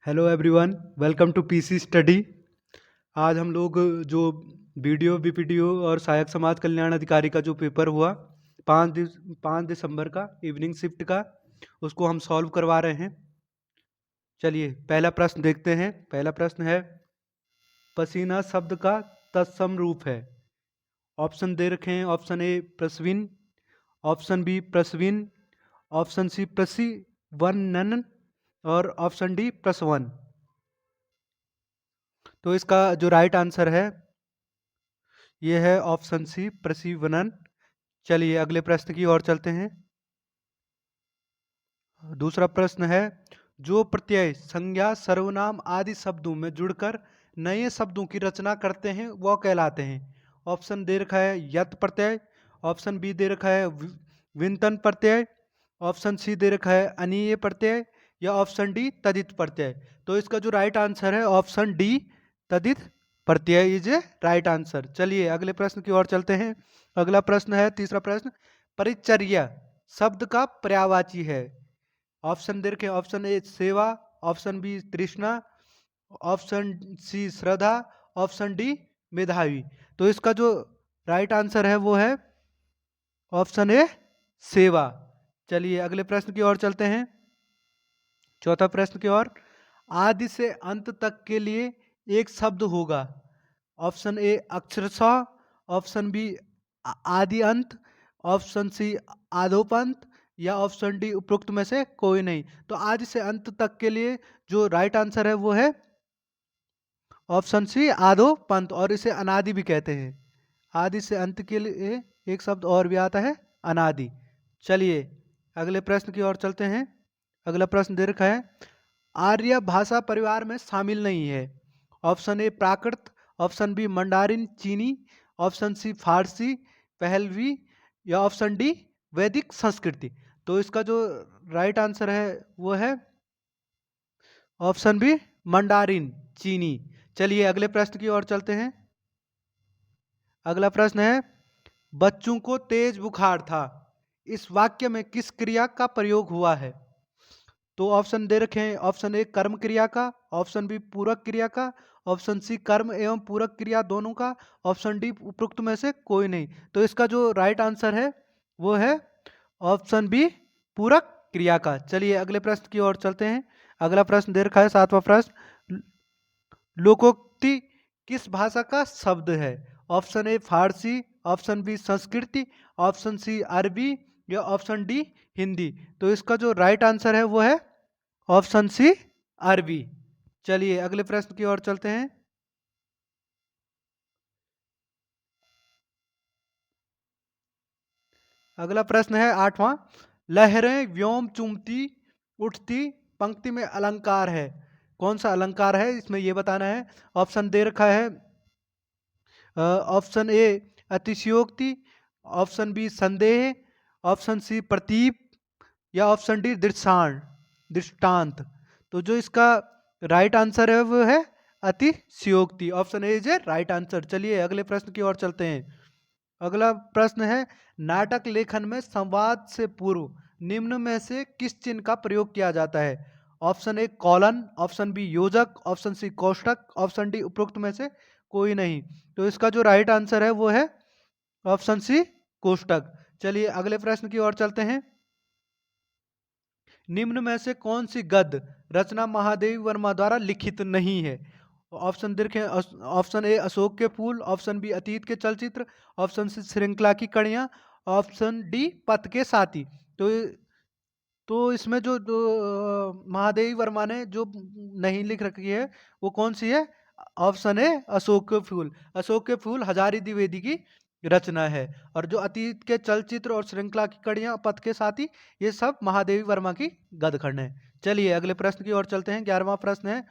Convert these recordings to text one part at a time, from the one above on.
Hello everyone, welcome to PC study. आज हम लोग जो वीडियो बीपीडीओ और सहायक समाज कल्याण अधिकारी का जो पेपर हुआ 5 दिसंबर का इवनिंग शिफ्ट का, उसको हम सॉल्व करवा रहे हैं। चलिए पहला प्रश्न देखते हैं। पहला प्रश्न है, पसीना शब्द का तत्सम रूप है। ऑप्शन दे रखे हैं। ऑप्शन ए प्रस्विन, ऑप्शन बी प्रस्विन, ऑप्शन सी प्रसिवनन और ऑप्शन डी प्रसवन। तो इसका जो राइट आंसर है ये है ऑप्शन सी प्रसिवनन। चलिए अगले प्रश्न की ओर चलते हैं। दूसरा प्रश्न है, जो प्रत्यय संज्ञा सर्वनाम आदि शब्दों में जुड़कर नए शब्दों की रचना करते हैं वह कहलाते हैं। ऑप्शन दे रखा है यत प्रत्यय, ऑप्शन बी दे रखा है विंतन प्रत्यय, ऑप्शन सी दे रखा है अनीय प्रत्यय या ऑप्शन डी तदित प्रत्यय। तो इसका जो राइट आंसर है option D तदित Pratyaya is a right answer. चलिए अगले प्रश्न की ओर चलते हैं। अगला प्रश्न है तीसरा प्रश्न, परिचर्या शब्द का पर्यायवाची है। ऑप्शन दे रखे, ऑप्शन ए सेवा, ऑप्शन बी तृष्णा, ऑप्शन सी श्रद्धा, ऑप्शन डी मेधावी। तो इसका जो राइट आंसर है वो है ऑप्शन ए सेवा। चलिए अगले प्रश्न की ओर चलते हैं। चौथा प्रश्न की ओर, आदि से अंत तक के लिए एक शब्द होगा। ऑप्शन ए अक्षरशः, ऑप्शन बी आदि अंत, ऑप्शन सी आधोपंत या ऑप्शन डी उपरोक्त में से कोई नहीं। तो आदि से अंत तक के लिए जो राइट आंसर है वो है ऑप्शन सी आधोपंत, और इसे अनादि भी कहते हैं। आदि से अंत के लिए एक शब्द और भी आता है, अनादि। चलिए अगले प्रश्न की ओर चलते हैं। अगला प्रश्न दे रखा है, आर्य भाषा परिवार में शामिल नहीं है। Option A Prakrit, option B Mandarin चीनी, ऑप्शन सी फारसी पहलवी या ऑप्शन डी वैदिक संस्कृति। तो इसका जो राइट आंसर है वो है ऑप्शन बी मंडारिन चीनी। चलिए अगले प्रश्न की ओर चलते हैं। अगला प्रश्न है, बच्चों को तेज बुखार था, इस वाक्य में किस क्रिया का प्रयोग हुआ है। तो ऑप्शन दे रखे हैं। ऑप्शन ए कर्म क्रिया का, ऑप्शन बी पूरक क्रिया का, ऑप्शन सी कर्म एवं पूरक क्रिया दोनों का, ऑप्शन डी उपरोक्त में से कोई नहीं। तो इसका जो राइट आंसर है वो है ऑप्शन बी पूरक क्रिया का। चलिए अगले प्रश्न की ओर चलते हैं। अगला प्रश्न दे रखा है सातवां प्रश्न, लोकोक्ति किस भाषा का शब्द है। ऑप्शन ए फारसी, ऑप्शन बी संस्कृति, ऑप्शन सी अरबी या ऑप्शन डी हिंदी। तो इसका जो राइट आंसर है वो है ऑप्शन सी अरबी। चलिए अगले प्रश्न की ओर चलते हैं। अगला प्रश्न है आठवां, लहरें व्योम चुमती उठती पंक्ति में अलंकार है। कौन सा अलंकार है इसमें ये बताना है। ऑप्शन दे रखा है ऑप्शन ए अतिशयोक्ति, ऑप्शन बी संदेह, ऑप्शन सी प्रतीप या ऑप्शन डी दृष्टांत। तो जो इसका राइट आंसर है वो है अतिशयोक्ति। Option A is a right answer. चलिए अगले प्रश्न की ओर चलते हैं। अगला प्रश्न है, नाटक लेखन में संवाद से पूर्व निम्न में से किस चिन्ह का प्रयोग किया जाता है। Option A colon, option B योजक, ऑप्शन सी कोष्ठक, ऑप्शन डी उपरोक्त में से कोई नहीं। तो इसका जो राइट आंसर है वो है ऑप्शन सी कोष्ठक। चलिए अगले प्रश्न की ओर चलते हैं। निम्न में से कौन सी गद्य रचना महादेवी वर्मा द्वारा लिखित नहीं है। ऑप्शन देखें, ऑप्शन ए अशोक के फूल, ऑप्शन बी अतीत के चलचित्र, ऑप्शन सी श्रृंखला की कड़ियाँ, ऑप्शन डी पथ के साथी। तो इसमें जो महादेवी वर्मा ने जो नहीं लिख रखी है वो कौन सी है। ऑप्शन है अशोक के फूल। अशोक के फूल हजारी द्विवेदी की रचना है, और जो अतीत के चलचित्र और श्रृंखला की कड़ियां पथ के साथी ये सब महादेवी वर्मा की गदखंड है। चलिए अगले प्रश्न की ओर चलते हैं। 11वां प्रश्न है,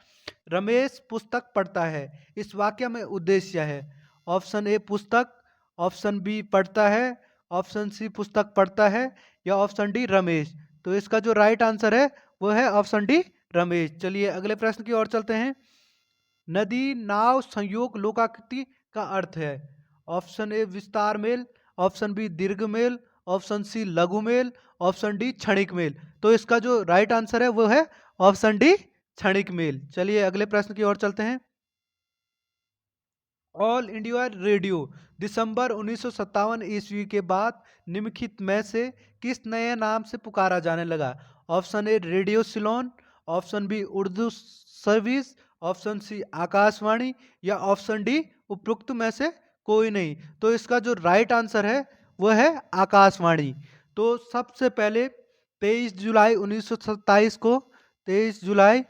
रमेश पुस्तक पढ़ता है, इस वाक्य में उद्देश्य है। ऑप्शन ए पुस्तक, ऑप्शन बी पढ़ता है, ऑप्शन सी पुस्तक पढ़ता है या ऑप्शन डी रमेश। तो इसका जो राइट आंसर है वो है ऑप्शन डी रमेश। चलिए अगले प्रश्न की ओर चलते हैं। नदी नाव संयोग लोकाकृति का अर्थ है। ऑप्शन ए विस्तार मेल, ऑप्शन बी दीर्घ मेल, ऑप्शन सी लघु मेल, ऑप्शन डी क्षणिक मेल। तो इसका जो राइट आंसर है वो है ऑप्शन डी क्षणिक मेल। चलिए अगले प्रश्न की ओर चलते हैं। ऑल इंडिया रेडियो दिसंबर 1957 ईस्वी के बाद निम्नलिखित में से किस नए नाम से पुकारा जाने लगा? Option A radio Ceylon, option B Urdu service, option C Akashvani या ऑप्शन डी उपरोक्त में से कोई नहीं। तो इसका जो राइट आंसर है वो है आकाशवाणी। तो सबसे पहले 23 जुलाई 1927 को 23 जुलाई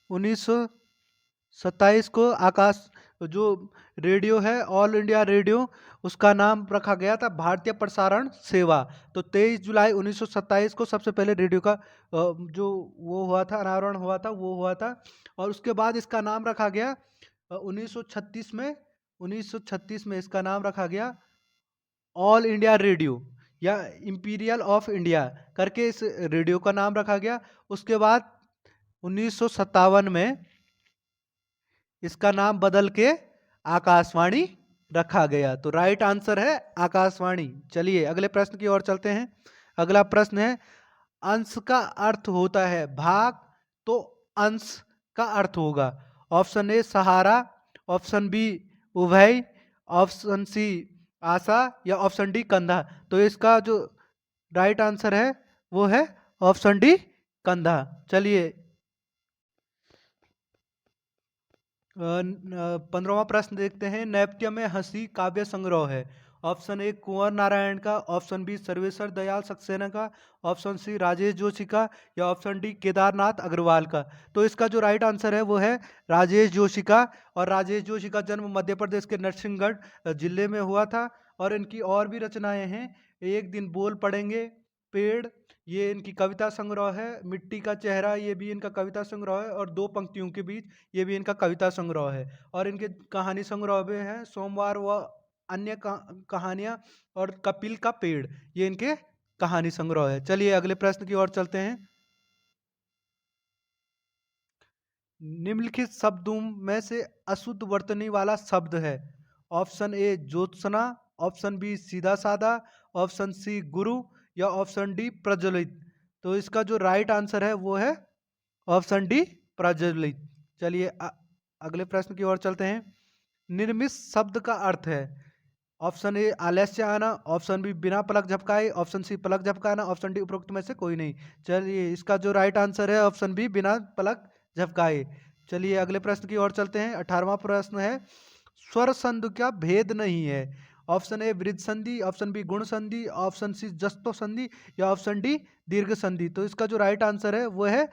1927 को आकाश जो रेडियो है ऑल इंडिया रेडियो उसका नाम रखा गया था भारतीय प्रसारण सेवा। तो 23 जुलाई 1927 को सबसे पहले रेडियो का जो वो हुआ था अनावरण हुआ था वो हुआ था। और उसके बाद इसका नाम रखा गया 1936 में 1936 में इसका नाम रखा गया ऑल इंडिया रेडियो या इंपीरियल ऑफ इंडिया करके इस रेडियो का नाम रखा गया। उसके बाद 1957 में इसका नाम बदल के आकाशवाणी रखा गया। तो राइट आंसर है आकाशवाणी। चलिए अगले प्रश्न की ओर चलते हैं। अगला प्रश्न है अंश का अर्थ होता है भाग, तो अंश का अर्थ होगा ऑप्शन ए सहारा, ऑप्शन बी उभय, ऑप्शन सी आशा या ऑप्शन डी कंधा। तो इसका जो राइट आंसर है वो है ऑप्शन डी कंधा। चलिए 15वां प्रश्न देखते हैं। नैपथ्य में हंसी काव्य संग्रह है। ऑप्शन ए कुंवर नारायण का, ऑप्शन बी सर्वेश्वर दयाल सक्सेना का, ऑप्शन सी राजेश जोशी का या ऑप्शन डी केदारनाथ अग्रवाल का। तो इसका जो राइट आंसर है वो है राजेश जोशी का। और राजेश जोशी का जन्म मध्य प्रदेश के नरसिंहगढ़ जिले में हुआ था। और इनकी और भी रचनाएं हैं। एक दिन बोल पड़ेंगे, पेड़, ये इनकी कविता संग्रह है। मिट्टी का चेहरा, ये भी इनका कविता संग्रह है। और दो पंक्तियों के बीच, ये भी इनका कविता संग्रह है। और इनके कहानी संग्रह भी हैं सोमवार व अन्य कहानियां और कपिल का पेड़, ये इनके कहानी संग्रह है। चलिए अगले प्रश्न की ओर चलते हैं। निम्नलिखित शब्दों में से अशुद्ध वर्तनी वाला शब्द है। ऑप्शन ए ज्योत्सना, ऑप्शन बी सीधा साधा, ऑप्शन सी गुरु या ऑप्शन डी प्रज्वलित। तो इसका जो राइट आंसर है वो है ऑप्शन डी प्रज्वलित। चलिए अगले प्रश्न की ओर चलते हैं। निर्मित शब्द का अर्थ है ऑप्शन ए आलस्य आना, ऑप्शन बी बिना पलक झपकाए, ऑप्शन सी पलक झपकाना, ऑप्शन डी उपरोक्त में से कोई नहीं। चलिए इसका जो राइट आंसर है ऑप्शन बी बिना पलक झपकाए। चलिए अगले प्रश्न की ओर चलते हैं। 18वां प्रश्न है स्वर संधि का भेद नहीं है। ऑप्शन ए वृद्ध संधि, ऑप्शन बी गुण संधि, ऑप्शन सी जस्तो संधि या ऑप्शन डी दीर्घ संधि। तो इसका जो राइट आंसर है वो है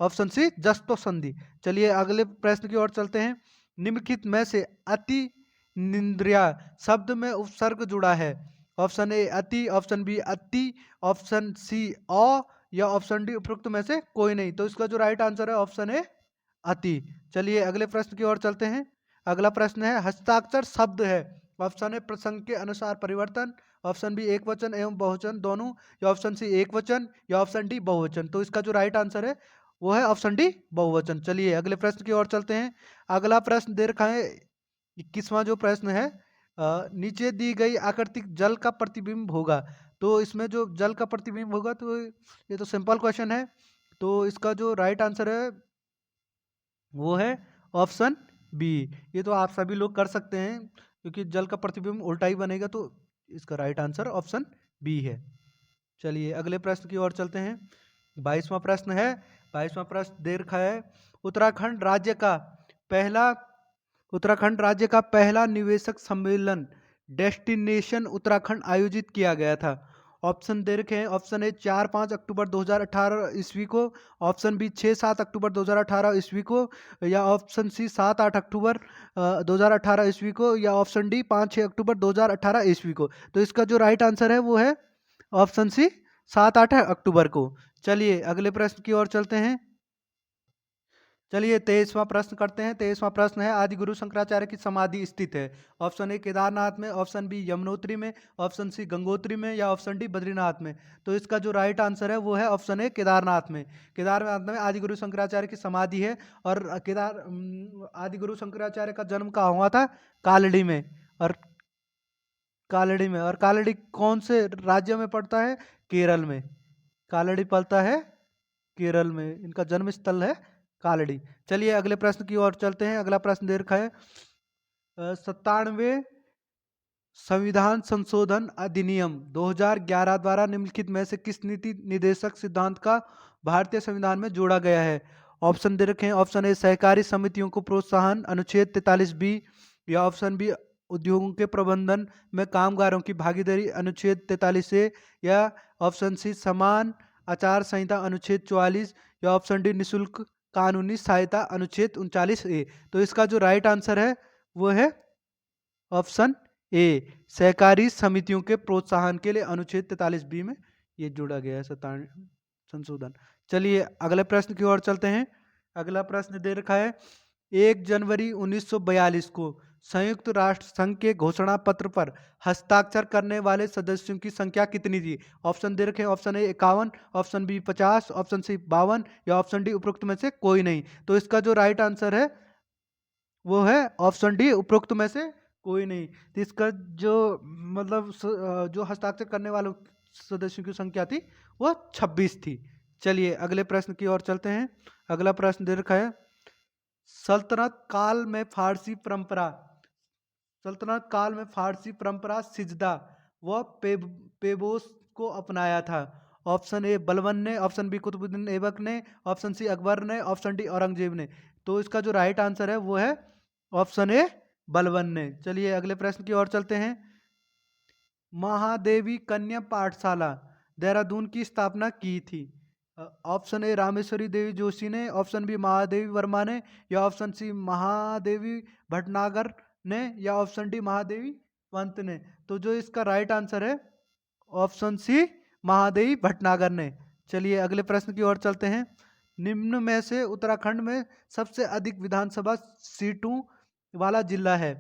ऑप्शन सी जस्तो संधि। चलिए अगले प्रश्न की ओर चलते हैं। निम्नलिखित में से अति निंद्रिया शब्द में उपसर्ग जुड़ा है। ऑप्शन ए अति, ऑप्शन बी अति, ऑप्शन सी अ या ऑप्शन डी उपरोक्त में से कोई नहीं। तो इसका जो राइट आंसर है ऑप्शन ए अति। चलिए अगले प्रश्न की ओर चलते हैं। अगला प्रश्न है हस्ताक्षर शब्द है। ऑप्शन ए प्रसंग के अनुसार परिवर्तन, ऑप्शन बी एक वचन एवं बहुवचन दोनों या ऑप्शन सी एक वचन या ऑप्शन डी बहुवचन। तो इसका जो राइट आंसर है वो है ऑप्शन डी बहुवचन। चलिए अगले प्रश्न की ओर चलते हैं। अगला प्रश्न दे रखा है 21वां जो प्रश्न है नीचे दी गई आकृतिक जल का प्रतिबिंब होगा। तो इसमें जो जल का प्रतिबिंब होगा तो ये तो सिंपल क्वेश्चन है। तो इसका जो राइट आंसर है वो है ऑप्शन बी। ये तो आप सभी लोग कर सकते हैं क्योंकि जल का प्रतिबिंब उल्टा ही बनेगा। तो इसका राइट आंसर ऑप्शन बी है। चलिए अगले प्रश्न की ओर चलते हैं। 22वां प्रश्न है। 22वां प्रश्न दे रखा है उत्तराखंड राज्य का पहला निवेशक सम्मेलन डेस्टिनेशन उत्तराखंड आयोजित किया गया था। ऑप्शन दे रखे हैं। ऑप्शन ए 4-5 अक्टूबर 2018 ईस्वी को, ऑप्शन बी 6-7 अक्टूबर 2018 ईस्वी को या ऑप्शन सी 7-8 अक्टूबर 2018 ईस्वी को या ऑप्शन डी 5-6 अक्टूबर 2018 ईस्वी को। तो इसका जो राइट आंसर है वो है ऑप्शन सी 7-8 अक्टूबर को। चलिए अगले प्रश्न की ओर चलते हैं। चलिए 23वां प्रश्न करते हैं। 23वां प्रश्न है आदि गुरु शंकराचार्य की समाधि स्थित है। ऑप्शन ए केदारनाथ में, ऑप्शन बी यमुनोत्री में, ऑप्शन सी गंगोत्री में या ऑप्शन डी बद्रीनाथ में। तो इसका जो राइट आंसर है वो है ऑप्शन ए केदारनाथ में। केदारनाथ में आदि गुरु शंकराचार्य की समाधि है। और आदि गुरु शंकराचार्य का जन्म कहाँ हुआ था? कालड़ी में। और कालड़ी कौन से राज्य में पड़ता है? केरल में। कालड़ी पड़ता है केरल में। इनका जन्म स्थल है कालड़ी। चलिए अगले प्रश्न की ओर चलते हैं। अगला प्रश्न दे रखा है 97वें संविधान संशोधन अधिनियम 2011 द्वारा निम्नलिखित में से किस नीति निदेशक सिद्धांत का भारतीय संविधान में जोड़ा गया है? ऑप्शन दे रखे हैं। ऑप्शन ए सहकारी समितियों को प्रोत्साहन अनुच्छेद 43B, या ऑप्शन बी उद्योगों के प्रबंधन में कामगारों की भागीदारी अनुच्छेद 43A, या ऑप्शन सी समान आचार संहिता अनुच्छेद 44, या ऑप्शन डी निशुल्क कानूनी सहायता अनुच्छेद 39A। तो इसका जो राइट आंसर है वो है ऑप्शन ए, सहकारी समितियों के प्रोत्साहन के लिए अनुच्छेद 43B में ये जोड़ा गया है संशोधन। चलिए अगले प्रश्न की ओर चलते हैं। अगला प्रश्न दे रखा है 1 जनवरी 1942 को संयुक्त राष्ट्र संघ के घोषणा पत्र पर हस्ताक्षर करने वाले सदस्यों की संख्या कितनी थी? ऑप्शन दे रखे हैं। Option A 51, option B 50, option C 52, या ऑप्शन डी उपरोक्त में से कोई नहीं। तो इसका जो राइट आंसर है वो है ऑप्शन डी, उपरोक्त में से कोई नहीं। तो इसका जो मतलब जो हस्ताक्षर करने वालों सदस्यों की संख्या थी वो 26 थी। चलिए अगले प्रश्न की ओर चलते हैं। अगला प्रश्न दे रखा है सल्तनत काल में फारसी परंपरा सिजदा व पेबोस को अपनाया था। ऑप्शन ए बलबन ने, ऑप्शन बी कुतुबुद्दीन ऐबक ने, ऑप्शन सी अकबर ने, ऑप्शन डी औरंगजेब ने। तो इसका जो राइट आंसर है वो है ऑप्शन ए बलबन ने। चलिए अगले प्रश्न की ओर चलते हैं। महादेवी कन्या पाठशाला देहरादून की स्थापना की थी। ऑप्शन ए रामेश्वरी देवी जोशी ने, ऑप्शन बी महादेवी वर्मा ने, या ऑप्शन सी महादेवी भटनागर ने, या ऑप्शन डी महादेवी पंत ने। तो जो इसका राइट आंसर है ऑप्शन सी महादेवी भटनागर ने। चलिए अगले प्रश्न की ओर चलते हैं। निम्न में से उत्तराखंड में सबसे अधिक विधानसभा सीटों वाला जिला है?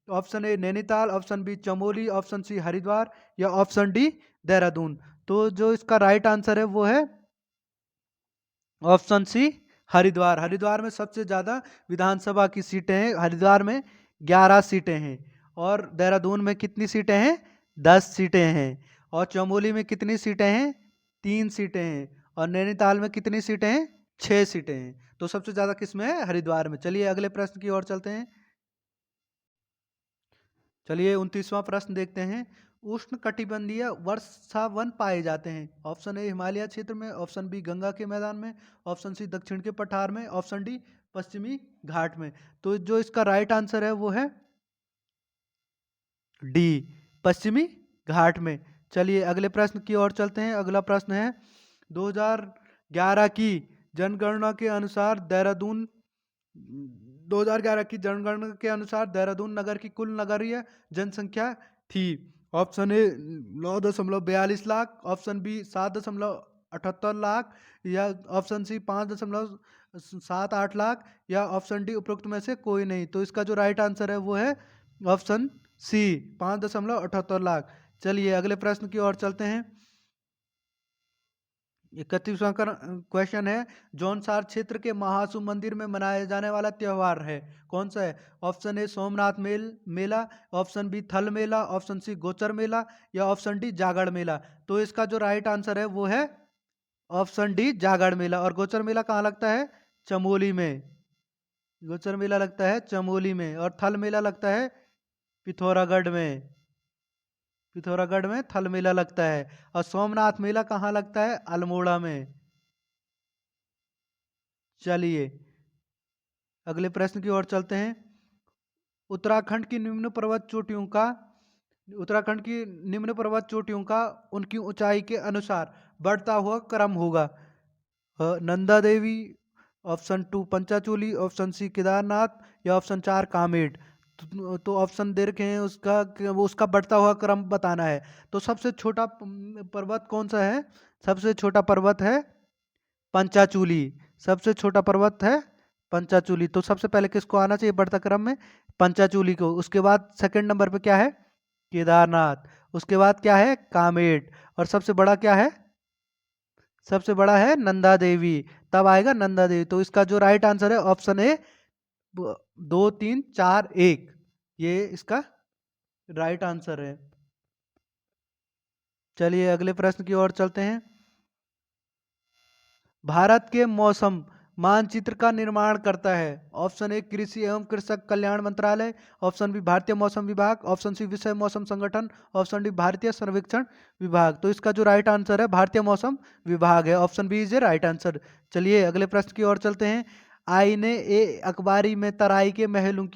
Option A Nainital, option B Chamoli, option C Haridwar, या ऑप्शन डी देहरादून। तो जो इसका राइट आंसर है वो है ऑप्शन सी हरिद्वार। हरिद्वार में सबसे ज्यादा विधानसभा की सीटें हैं। हरिद्वार में 11 सीटें हैं। और देहरादून में कितनी सीटें हैं? 10 सीटें हैं। और चमोली में कितनी सीटें हैं? 3 सीटें हैं। और नैनीताल में कितनी सीटें हैं? 6 सीटें हैं। तो सबसे ज्यादा किसमें है? हरिद्वार में। चलिए अगले प्रश्न की ओर चलते हैं। चलिए 29वां प्रश्न देखते हैं। उष्ण कटिबंधीय वर्षावन पाए जाते हैं। ऑप्शन ए हिमालय क्षेत्र में, ऑप्शन बी गंगा के मैदान में, ऑप्शन सी दक्षिण के पठार में, ऑप्शन डी पश्चिमी घाट में। तो जो इसका राइट आंसर है वो है डी, पश्चिमी घाट में। चलिए अगले प्रश्न की ओर चलते हैं। अगला प्रश्न है 2011 की जनगणना के अनुसार देहरादून 2011 की जनगणना के अनुसार देहरादून नगर की कुल नगरीय जनसंख्या थी। Option A 9.42 lakh, option B 7.78 lakh, या ऑप्शन सी 5.78 लाख, या ऑप्शन डी उपरोक्त में से कोई नहीं। तो इसका जो राइट आंसर है वो है ऑप्शन सी 5.78 लाख। चलिए अगले प्रश्न की ओर चलते हैं। 31वां क्वेश्चन है जौनसार क्षेत्र के महासु मंदिर में मनाया जाने वाला त्योहार है, कौन सा है? ऑप्शन ए सोमनाथ मेला, ऑप्शन बी थल मेला, ऑप्शन सी गोचर मेला, या ऑप्शन डी जागड़ मेला। तो इसका जो राइट आंसर है वो है ऑप्शन डी जागड़ मेला। और गोचर मेला कहाँ लगता है? चमोली में। गोचर मेला लगता है चमोली में। और थल मेला लगता है पिथौरागढ़ में। पिथौरागढ़ में थल मेला लगता है। और सोमनाथ मेला कहाँ लगता है? अल्मोड़ा में। चलिए अगले प्रश्न की ओर चलते हैं। उत्तराखंड की निम्न पर्वत चोटियों का उनकी ऊंचाई के अनुसार बढ़ता हुआ क्रम होगा। Nanda Devi, option 2 Panchachuli, option C Kedarnath, या ऑप्शन 4 कामेट। तो ऑप्शन दे रखे हैं उसका बढ़ता हुआ क्रम बताना है। तो सबसे छोटा पर्वत कौन सा है? सबसे छोटा पर्वत है पंचाचूली। सबसे छोटा पर्वत है पंचाचूली। तो सबसे पहले किसको आना चाहिए बढ़ता क्रम में? पंचाचूली को। उसके बाद सेकंड नंबर पे क्या है? केदारनाथ। उसके बाद क्या है? कामेट। और सबसे बड़ा क्या है? सबसे बड़ा है नंदा देवी। तब आएगा नंदा देवी। तो इसका जो राइट आंसर है ऑप्शन ए 2 3 4 1, ये इसका राइट आंसर है। चलिए अगले प्रश्न की ओर चलते हैं। भारत के मौसम मानचित्र का निर्माण करता है? ऑप्शन ए कृषि एवं कृषक कल्याण मंत्रालय, ऑप्शन बी भारतीय मौसम विभाग, ऑप्शन सी विषय मौसम संगठन, ऑप्शन डी भारतीय सर्वेक्षण विभाग। तो इसका जो राइट आंसर है भारतीय मौसम विभाग है। Option B is a right answer. चलिए अगले प्रश्न की ओर चलते हैं। आईने ए अखबारी में तराई के महलों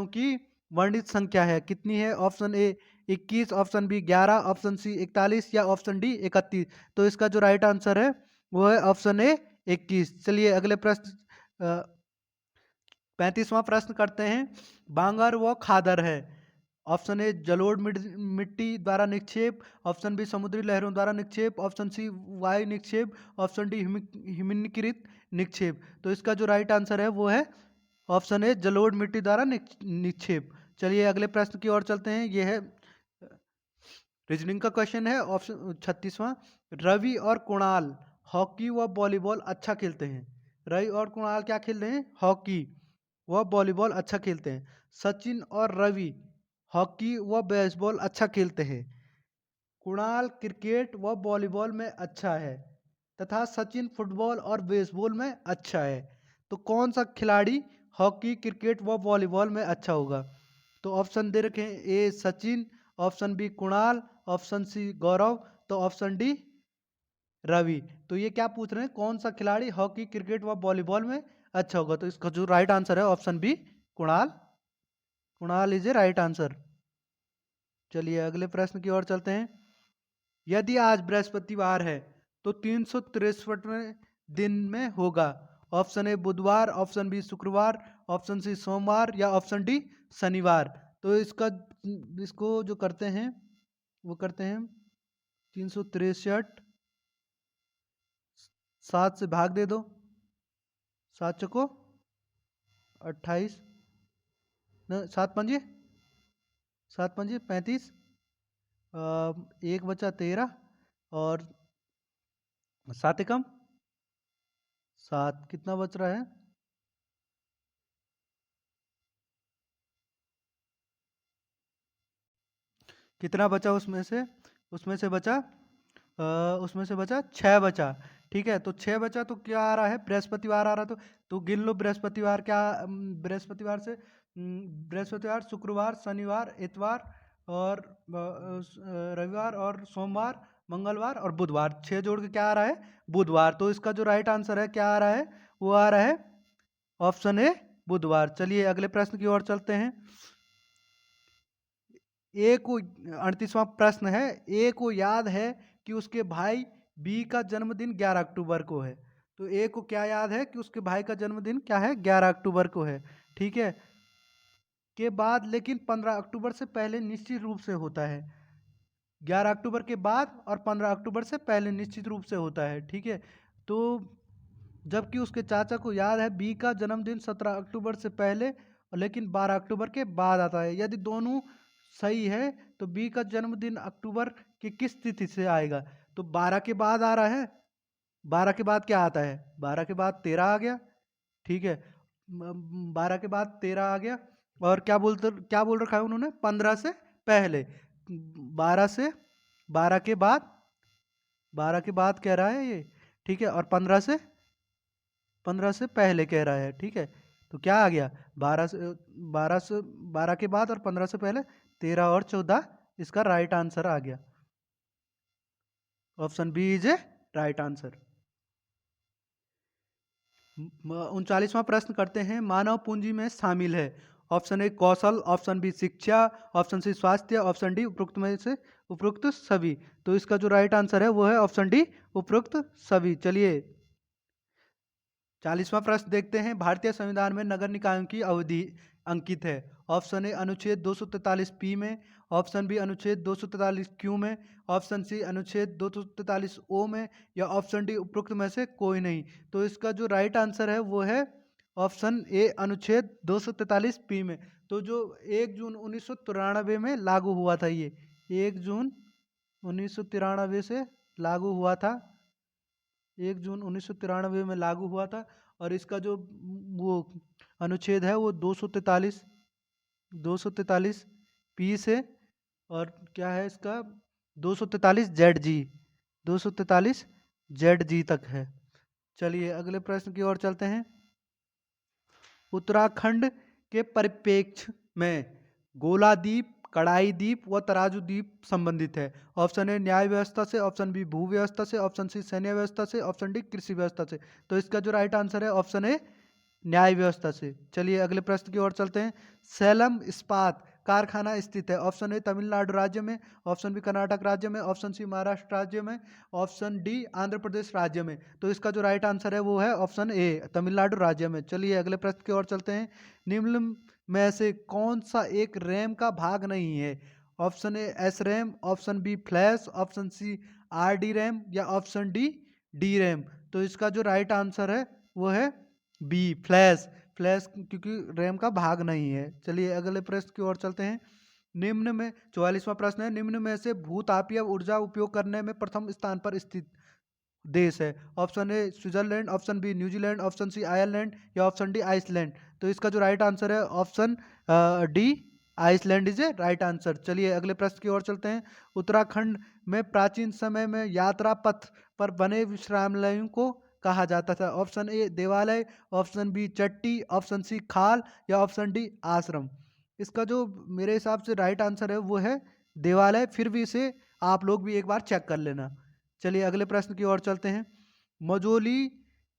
की वर्णित संख्या है, कितनी है? Option A 21, option B 11, option C 41 या ऑप्शन डी 31। तो इसका जो राइट आंसर है वो है ऑप्शन ए 21। चलिए अगले प्रश्न 35वां प्रश्न करते हैं। बांगर व खादर है। ऑप्शन ए जलोढ़ मिट्टी द्वारा निक्षेप, ऑप्शन बी समुद्री लहरों द्वारा निक्षेप, ऑप्शन सी वायु निक्षेप, ऑप्शन डी हिमनीकृत निक्षेप। तो इसका जो राइट आंसर है वो है ऑप्शन ए जलोढ़ मिट्टी द्वारा निक्षेप। चलिए अगले प्रश्न की ओर चलते हैं। ये है रीजनिंग का क्वेश्चन है। ऑप्शन 36वां। रवि और कुणाल हॉकी व वॉलीबॉल अच्छा खेलते हैं। रवि और कुणाल क्या खेल रहे हैं? हॉकी व वॉलीबॉल अच्छा खेलते हैं। सचिन और रवि हॉकी व बेसबॉल अच्छा खेलते हैं। कुणाल क्रिकेट व वॉलीबॉल में अच्छा है तथा सचिन फुटबॉल और बेसबॉल में अच्छा है। तो कौन सा खिलाड़ी हॉकी क्रिकेट व वॉलीबॉल में अच्छा होगा? तो ऑप्शन दे रखे हैं। A Sachin, option B Kunal, option C Gaurav, तो ऑप्शन डी रवि। तो ये क्या पूछ रहे हैं? कौन सा खिलाड़ी हॉकी क्रिकेट व वॉलीबॉल में अच्छा होगा? तो इसका जो राइट आंसर है option B Kunal. Kunal is a right answer. चलिए अगले प्रश्न की ओर चलते हैं। यदि आज बृहस्पतिवार है तो 363वें दिन में होगा। ऑप्शन ए बुधवार, ऑप्शन बी शुक्रवार, ऑप्शन सी सोमवार या ऑप्शन डी शनिवार। तो इसको जो करते हैं वो करते हैं 363, 7 से भाग दे दो, 7 चको 28, 7 पंजे 35, एक बचा 13 और 7 एकम 7, कितना बच रहा है? कितना बचा उसमें से बचा 6 बचा। ठीक है, तो 6 बचा तो क्या आ रहा है? बृहस्पतिवार आ रहा। तो गिन लो बृहस्पतिवार क्या बृहस्पतिवार से बृहस्पतिवार, शुक्रवार, शनिवार, इतवार और रविवार और सोमवार, मंगलवार और बुधवार। 6 जोड़ के क्या आ रहा है? बुधवार। तो इसका जो राइट आंसर है क्या आ रहा है? वो आ रहा है ऑप्शन ए बुधवार। चलिए अगले प्रश्न की ओर चलते हैं। ए को 38वां प्रश्न है। ए को याद है कि उसके भाई बी का जन्मदिन 11 अक्टूबर को है। तो ए को क्या याद है कि उसके भाई का जन्मदिन क्या है? 11 अक्टूबर को है। ठीक है, के बाद लेकिन 15 अक्टूबर से पहले निश्चित रूप से होता है। 11 अक्टूबर के बाद और 15 अक्टूबर से पहले निश्चित रूप से होता है। ठीक है, तो जबकि उसके चाचा को याद है बी का जन्मदिन 17 अक्टूबर से पहले लेकिन 12 अक्टूबर के बाद आता है। यदि दोनों सही है तो बी का जन्मदिन अक्टूबर की किस तिथि से आएगा? तो 12 के बाद आ रहा है। 12 के बाद क्या आता है? 12 के बाद 13 आ गया। ठीक है, 12 के बाद 13 आ गया। और क्या बोल रखा है उन्होंने? 15 से पहले। 12 से 12 के बाद 12 के बाद कह रहा है ये। ठीक है, और 15 से पहले कह रहा है। ठीक है, तो क्या आ गया? 12 के बाद और 15 से पहले 13 और 14 इसका राइट आंसर आ गया। Option B is a right answer. 39वां प्रश्न करते हैं। मानव पूंजी में शामिल है। ऑप्शन ए कौशल, ऑप्शन बी शिक्षा, ऑप्शन सी स्वास्थ्य, ऑप्शन डी उपरोक्त में से उपरोक्त सभी। तो इसका जो राइट आंसर है वो है ऑप्शन डी उपरोक्त सभी। चलिए 40वां प्रश्न देखते हैं। भारतीय संविधान में नगर निकायों की अवधि अंकित है। ऑप्शन ए अनुच्छेद 243 पी में, ऑप्शन बी अनुच्छेद 243 क्यू में, ऑप्शन सी अनुच्छेद 243 ओ में या ऑप्शन डी उपरोक्त में से कोई नहीं। तो इसका जो राइट आंसर है वो है ऑप्शन ए अनुच्छेद 243 पी में। तो जो 1 जून 1993 में लागू हुआ था, ये 1 जून 1993 से लागू हुआ था। 1 जून 1993 में लागू हुआ था। और इसका जो वो अनुच्छेद है वो 243 पी से और क्या है इसका 243 जेड जी 243 जेड जी तक है। चलिए अगले प्रश्न की ओर चलते हैं। उत्तराखंड के परिप्रेक्ष्य में गोलादीप, कड़ाई द्वीप व तराजू द्वीप संबंधित है। ऑप्शन ए न्याय व्यवस्था से, ऑप्शन बी भू व्यवस्था से, ऑप्शन सी सैन्य व्यवस्था से, ऑप्शन डी कृषि व्यवस्था से। तो इसका जो राइट आंसर है ऑप्शन ए न्याय व्यवस्था से। चलिए अगले प्रश्न की ओर चलते हैं। सेलम इस्पात कारखाना स्थित है। ऑप्शन ए तमिलनाडु राज्य में, ऑप्शन बी कर्नाटक राज्य में, ऑप्शन सी महाराष्ट्र राज्य में, ऑप्शन डी आंध्र प्रदेश राज्य में। तो इसका जो राइट आंसर है वो है ऑप्शन ए तमिलनाडु राज्य में। चलिए अगले प्रश्न की ओर चलते हैं। निम्न में से कौन सा एक रैम का भाग नहीं है? Option A S RAM, option B flash, option C R D RAM या ऑप्शन डी डी रैम। तो इसका जो राइट आंसर है वो है बी फ्लैश। फ्लैश क्योंकि रैम का भाग नहीं है। चलिए अगले प्रश्न की ओर चलते हैं। निम्न में 44वां प्रश्न है। निम्न में से भूतापीय ऊर्जा उपयोग करने में प्रथम स्थान पर स्थित देश है। Option A Switzerland, option B New Zealand, option C Ireland या ऑप्शन डी आइसलैंड। तो इसका जो राइट आंसर है option D Iceland is a right answer. चलिए अगले प्रश्न की ओर चलते हैं। उत्तराखंड में प्राचीन समय में यात्रा पथ पर बने विश्रामलयों को कहा जाता था। ऑप्शन ए देवालय, ऑप्शन बी चट्टी, ऑप्शन सी खाल या ऑप्शन डी आश्रम। इसका जो मेरे हिसाब से राइट आंसर है वो है देवालय। फिर भी इसे आप लोग भी एक बार चेक कर लेना। चलिए अगले प्रश्न की ओर चलते हैं। मजोली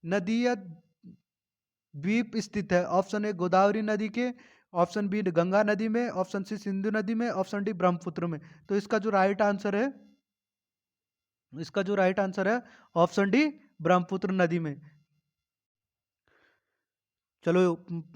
नदीय द्वीप स्थित है। ऑप्शन ए गोदावरी नदी के, ऑप्शन बी गंगा नदी में, ऑप्शन सी सिंधु नदी में, ऑप्शन डी ब्रह्मपुत्र में। तो इसका जो राइट आंसर है ऑप्शन डी ब्रह्मपुत्र नदी में। चलो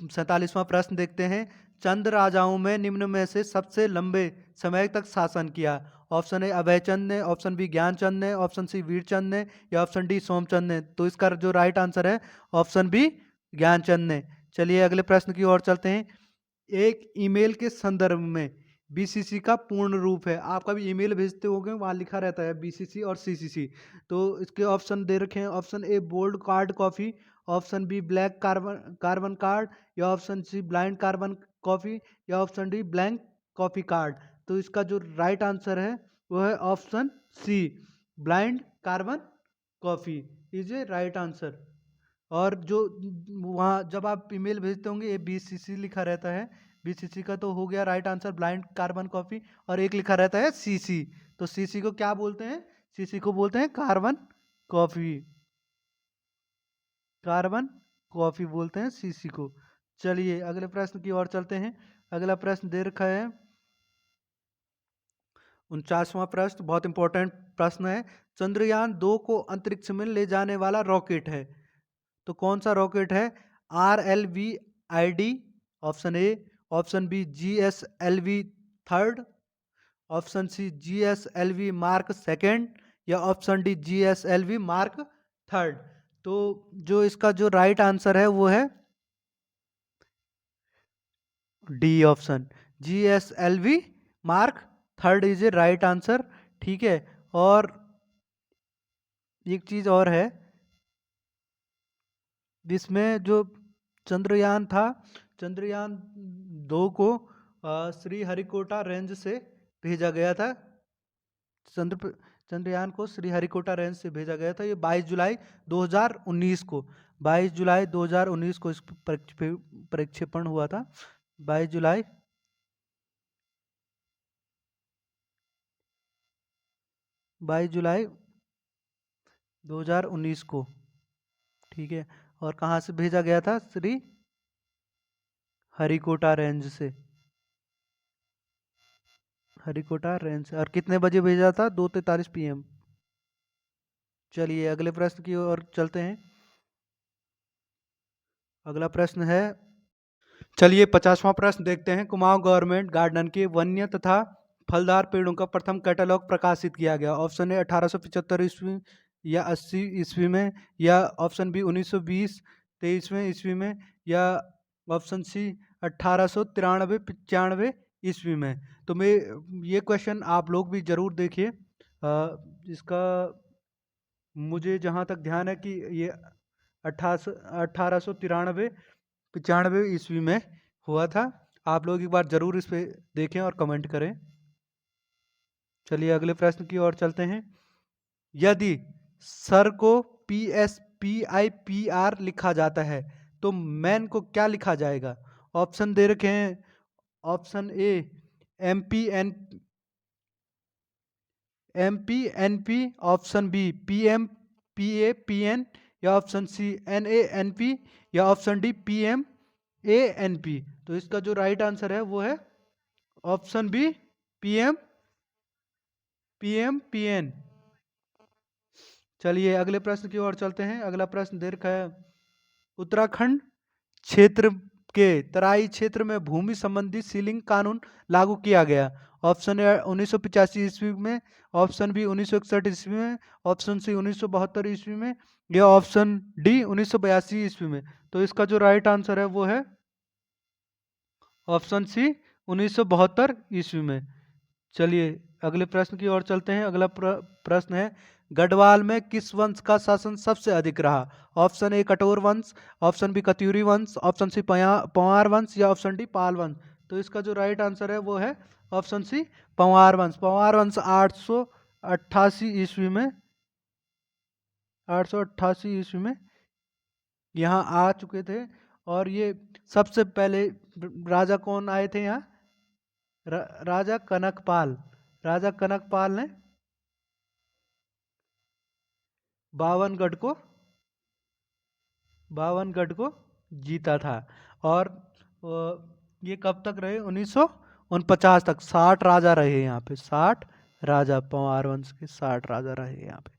47वां प्रश्न देखते हैं। चंद राजाओं में निम्न में से सबसे लंबे समय तक शासन किया। ऑप्शन ए अभयचंद ने, ऑप्शन बी ज्ञानचंद ने, ऑप्शन सी वीरचंद ने या ऑप्शन डी सोमचंद ने। तो इसका जो राइट आंसर है ऑप्शन बी ज्ञानचंद ने। चलिए अगले प्रश्न की ओर चलते हैं। एक ईमेल के संदर्भ में बीसीसी का पूर्ण रूप है। आप कभी ईमेल भेजते होंगे, वहाँ लिखा रहता है बीसीसी और सीसीसी। तो इसके ऑप्शन दे रखे हैं। Option A bold card copy, option B black carbon card या option C blind carbon copy या option D blank copy card. तो इसका जो राइट आंसर है वो है option C blind carbon copy is a right answer. और जो वहाँ जब आप ईमेल भेजते होंगे ये बीसीसी लिखा रहता है। बीसीसी का तो हो गया right answer blind carbon coffee. और एक लिखा रहता है सीसी। तो सीसी को क्या बोलते हैं? सीसी को बोलते हैं कार्बन कॉफी। कार्बन कॉफी बोलते हैं सीसी को। चलिए अगले प्रश्न की ओर चलते हैं। अगला प्रश्न दे रखा है 49वां प्रश्न, बहुत इंपॉर्टेंट प्रश्न है। चंद्रयान 2 को अंतरिक्ष में ले जाने वाला रॉकेट है। तो कौन सा रॉकेट है? RLV-ID, option A, option B GSLV third, option C GSLV mark second या option D GSLV mark third. तो जो इसका जो राइट आंसर है वो है D option GSLV mark third is a right answer. ठीक है। और एक चीज और है, जिसमें जो चंद्रयान था, चंद्रयान 2 को श्रीहरिकोटा रेंज से भेजा गया था। चंद्रयान को श्रीहरिकोटा रेंज से भेजा गया था। ये 22 जुलाई 2019 को 22 जुलाई 2019 को इस प्रक्षेपण हुआ था। 22 जुलाई 2019 को। ठीक है। और कहाँ से भेजा गया था? श्री हरिकोटा रेंज से। हरिकोटा रेंज से। और कितने बजे भेजा था? 2:43 PM। चलिए अगले प्रश्न की ओर चलते हैं। अगला प्रश्न है, चलिए 50वां प्रश्न देखते हैं। कुमाऊं गवर्नमेंट गार्डन के वन्य तथा फलदार पेड़ों का प्रथम कैटलॉग प्रकाशित किया गया। ऑप्शन ए 1875 ईस्वी या 80 ईस्वी में, या ऑप्शन बी 1920 23वें ईस्वी में, या ऑप्शन सी 1893 95 ईस्वी में। तो मैं ये क्वेश्चन आप लोग भी जरूर देखिए। इसका मुझे जहाँ तक ध्यान है कि ये 1893 95 ईस्वी में हुआ था। आप लोग एक बार जरूर इस पे देखें और कमेंट करें। चलिए अगले प्रश्न की ओर चलते हैं। यदि सर को PIPR लिखा जाता है तो मैन को क्या लिखा जाएगा? ऑप्शन दे रखे हैं। Option A MP NP, option B PM PA PN, या ऑप्शन सी NANP, या ऑप्शन डी PMANP। तो इसका जो राइट आंसर है वो है ऑप्शन बी PMPN। चलिए अगले प्रश्न की ओर चलते हैं। अगला प्रश्न दे रखा है, उत्तराखंड क्षेत्र के तराई क्षेत्र में भूमि संबंधी सीलिंग कानून लागू किया गया। ऑप्शन ए 1985 ईस्वी में, ऑप्शन बी 1961 ईस्वी में, ऑप्शन सी 1972 ईस्वी में, या ऑप्शन डी 1982 ईस्वी में। तो इसका जो राइट आंसर है वो है ऑप्शन सी 1972 ईस्वी में। चलिए अगले प्रश्न की ओर चलते हैं। अगला प्रश्न है, गढ़वाल में किस वंश का शासन सबसे अधिक रहा? ऑप्शन ए कटोर वंश, ऑप्शन बी कत्यूरी वंश, ऑप्शन सी पंवार वंश, या ऑप्शन डी पाल वंश। तो इसका जो राइट आंसर है वो है ऑप्शन सी पंवार वंश। पंवार वंश 888 ईस्वी में 888 ईस्वी में यहाँ आ चुके थे। और ये सबसे पहले राजा कौन आए थे यहाँ? राजा कनकपाल। राजा कनकपाल ने बावनगढ़ को जीता था। और ये कब तक रहे? 1949 तक। 60 राजा रहे यहाँ पे। 60 राजा, पंवार वंश के 60 राजा रहे यहाँ पे।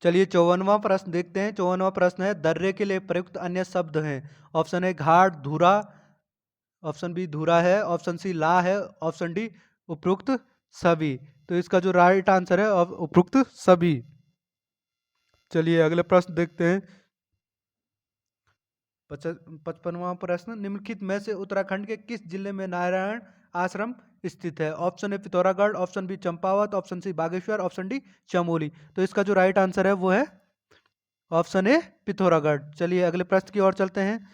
चलिए 54वां प्रश्न देखते हैं। 54वां प्रश्न है, दर्रे के लिए प्रयुक्त अन्य शब्द हैं। ऑप्शन ए घाट धुरा, ऑप्शन बी धुरा है, ऑप्शन सी ला है, ऑप्शन डी उपयुक्त सभी। तो इसका जो राइट आंसर है उपयुक्त सभी। चलिए अगले प्रश्न देखते हैं। 55वां प्रश्न, निम्नलिखित में से उत्तराखंड के किस जिले में नारायण आश्रम स्थित है? Option A Pithoragarh, option B Champawat, option C Bageshwar, option D Chamoli. तो इसका जो राइट आंसर है वो है ऑप्शन ए पिथौरागढ़। चलिए अगले प्रश्न की ओर चलते हैं।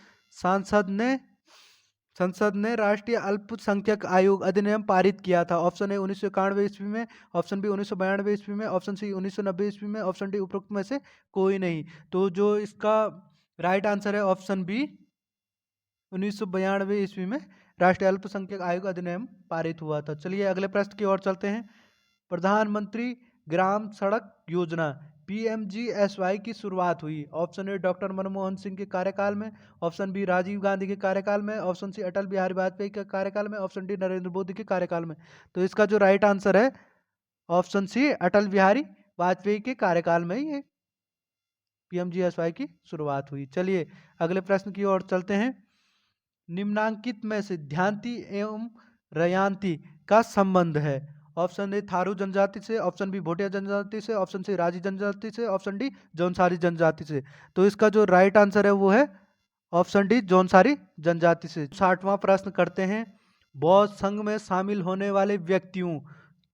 संसद ने राष्ट्रीय अल्पसंख्यक आयोग अधिनियम पारित किया था। ऑप्शन ए 1991 ईस्वी में, ऑप्शन बी 1992 ईस्वी में, ऑप्शन सी 1990 ईस्वी में, ऑप्शन डी उपरोक्त में से कोई नहीं। तो जो इसका राइट आंसर है ऑप्शन बी 1992 ईस्वी में राष्ट्रीय अल्पसंख्यक आयोग अधिनियम पारित हुआ था। चलिए अगले प्रश्न की ओर चलते हैं। प्रधानमंत्री ग्राम सड़क योजना PMGSY की शुरुआत हुई। Option A doctor Manmohan Singh के कार्यकाल में, ऑप्शन बी राजीव गांधी के कार्यकाल में, ऑप्शन सी अटल बिहारी वाजपेयी के कार्यकाल में, ऑप्शन डी नरेंद्र मोदी के कार्यकाल में। तो इसका जो राइट आंसर है ऑप्शन सी अटल बिहारी वाजपेयी के कार्यकाल में ही PMGSY की शुरुआत हुई। चलिए अगले प्रश्न की ओर चलते हैं। निम्नांकित में से ध्यांति एवं रयांति का संबंध है। ऑप्शन ए थारू जनजाति से, ऑप्शन बी भोटिया जनजाति से, ऑप्शन सी राजी जनजाति से, ऑप्शन डी जौनसारी जनजाति से। तो इसका जो राइट आंसर है वो है ऑप्शन डी जौनसारी जनजाति से। 60वां प्रश्न करते हैं। बौद्ध संघ में शामिल होने वाले व्यक्तियों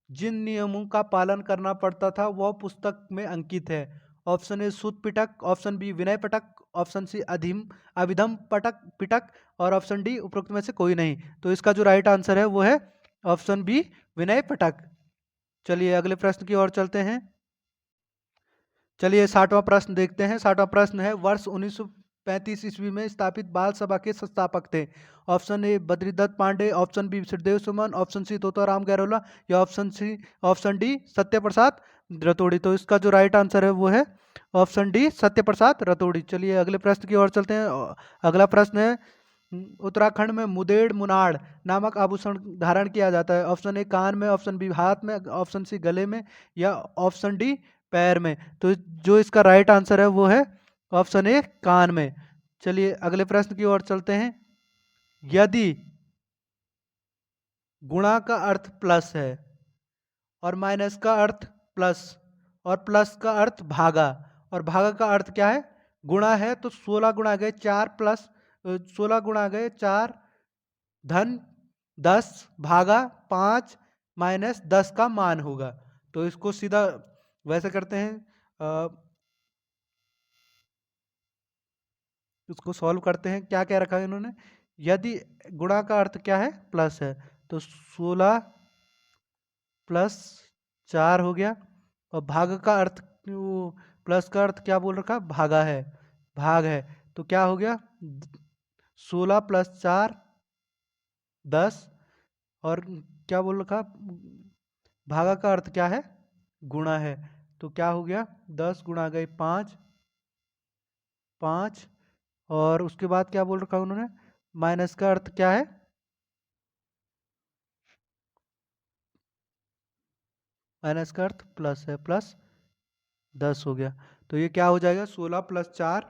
जिन नियमों का पालन करना पड़ता था वह पुस्तक में अंकित है। Option A Sutta Pitaka, option B Vinaya Pitaka, option C Abhidhamma Pitaka, और ऑप्शन डी उपरोक्त में से कोई नहीं। तो इसका जो राइट आंसर है वो है ऑप्शन बी विनय पिटक। चलिए अगले प्रश्न की ओर चलते हैं। चलिए 60वां प्रश्न देखते हैं। 60वां प्रश्न है, वर्ष 1935 ईस्वी में स्थापित बाल सभा के संस्थापक थे। Option A Badridatt Pande, option B Shridev Suman, option C Totaram Gahlola, या ऑप्शन डी सत्य प्रसाद रतोड़ी। तो इसका जो राइट आंसर है वो है ऑप्शन डी सत्य प्रसाद रतोड़ी। चलिए अगले प्रश्न की ओर चलते हैं। अगला प्रश्न है, उत्तराखंड में मुदेड़ मुनाड़ नामक आभूषण धारण किया जाता है। ऑप्शन ए कान में, ऑप्शन बी हाथ में, ऑप्शन सी गले में, या ऑप्शन डी पैर में। तो जो इसका राइट आंसर है वो है ऑप्शन ए कान में। चलिए अगले प्रश्न की ओर चलते हैं। यदि गुणा का अर्थ प्लस है और माइनस का अर्थ प्लस और प्लस का अर्थ भागा और भागा का अर्थ क्या है? गुणा है, तो 16 गुणा गए 4 प्लस 16 गुणा गए 4 धन 10 भागा 5 माइनस 10 का मान होगा। तो इसको सीधा वैसे करते हैं, उसको सॉल्व करते हैं। क्या क्या रखा है इन्होंने? यदि गुणा का अर्थ क्या है? प्लस है, तो 16 प्लस 4 हो गया, और भाग का अर्थ, वो प्लस का अर्थ क्या बोल रखा, भागा है, भाग है। तो क्या हो गया, 16 + 4 10। और क्या बोल रखा, भागा का अर्थ क्या है, गुणा है। तो क्या हो गया, 10 गुणा गए 5, 5। और उसके बाद क्या बोल रखा उन्होंने, माइनस का अर्थ क्या है, माइनस का अर्थ प्लस है, प्लस 10 हो गया। तो ये क्या हो जाएगा, 16 + 4,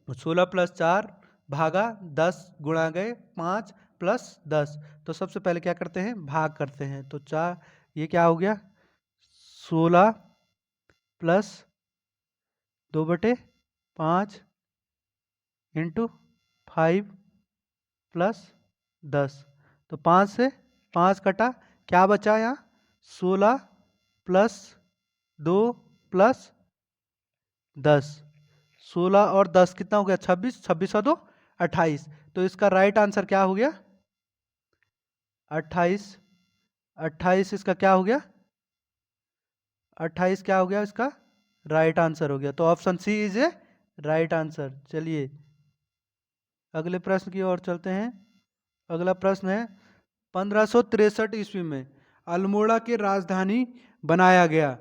16 + 4 भागा 10 गुणा गए 5 + 10। तो सबसे पहले क्या करते हैं, भाग करते हैं। तो 4, ये क्या हो गया, 16 + 2/5 इंटू 5 + 10। तो 5 से 5 कटा, क्या बचा यहाँ, 16 + 2 + 10। 16 और 10 कितना हो गया, 26, 26 और 2 28। तो इसका राइट आंसर क्या हो गया, 28। 28 इसका क्या हो गया, 28 क्या हो गया इसका राइट आंसर हो गया। तो option C is a right answer. चलिए अगले प्रश्न की ओर चलते हैं। अगला प्रश्न है, 1563 ईस्वी में अल्मोड़ा की राजधानी बनाया गया।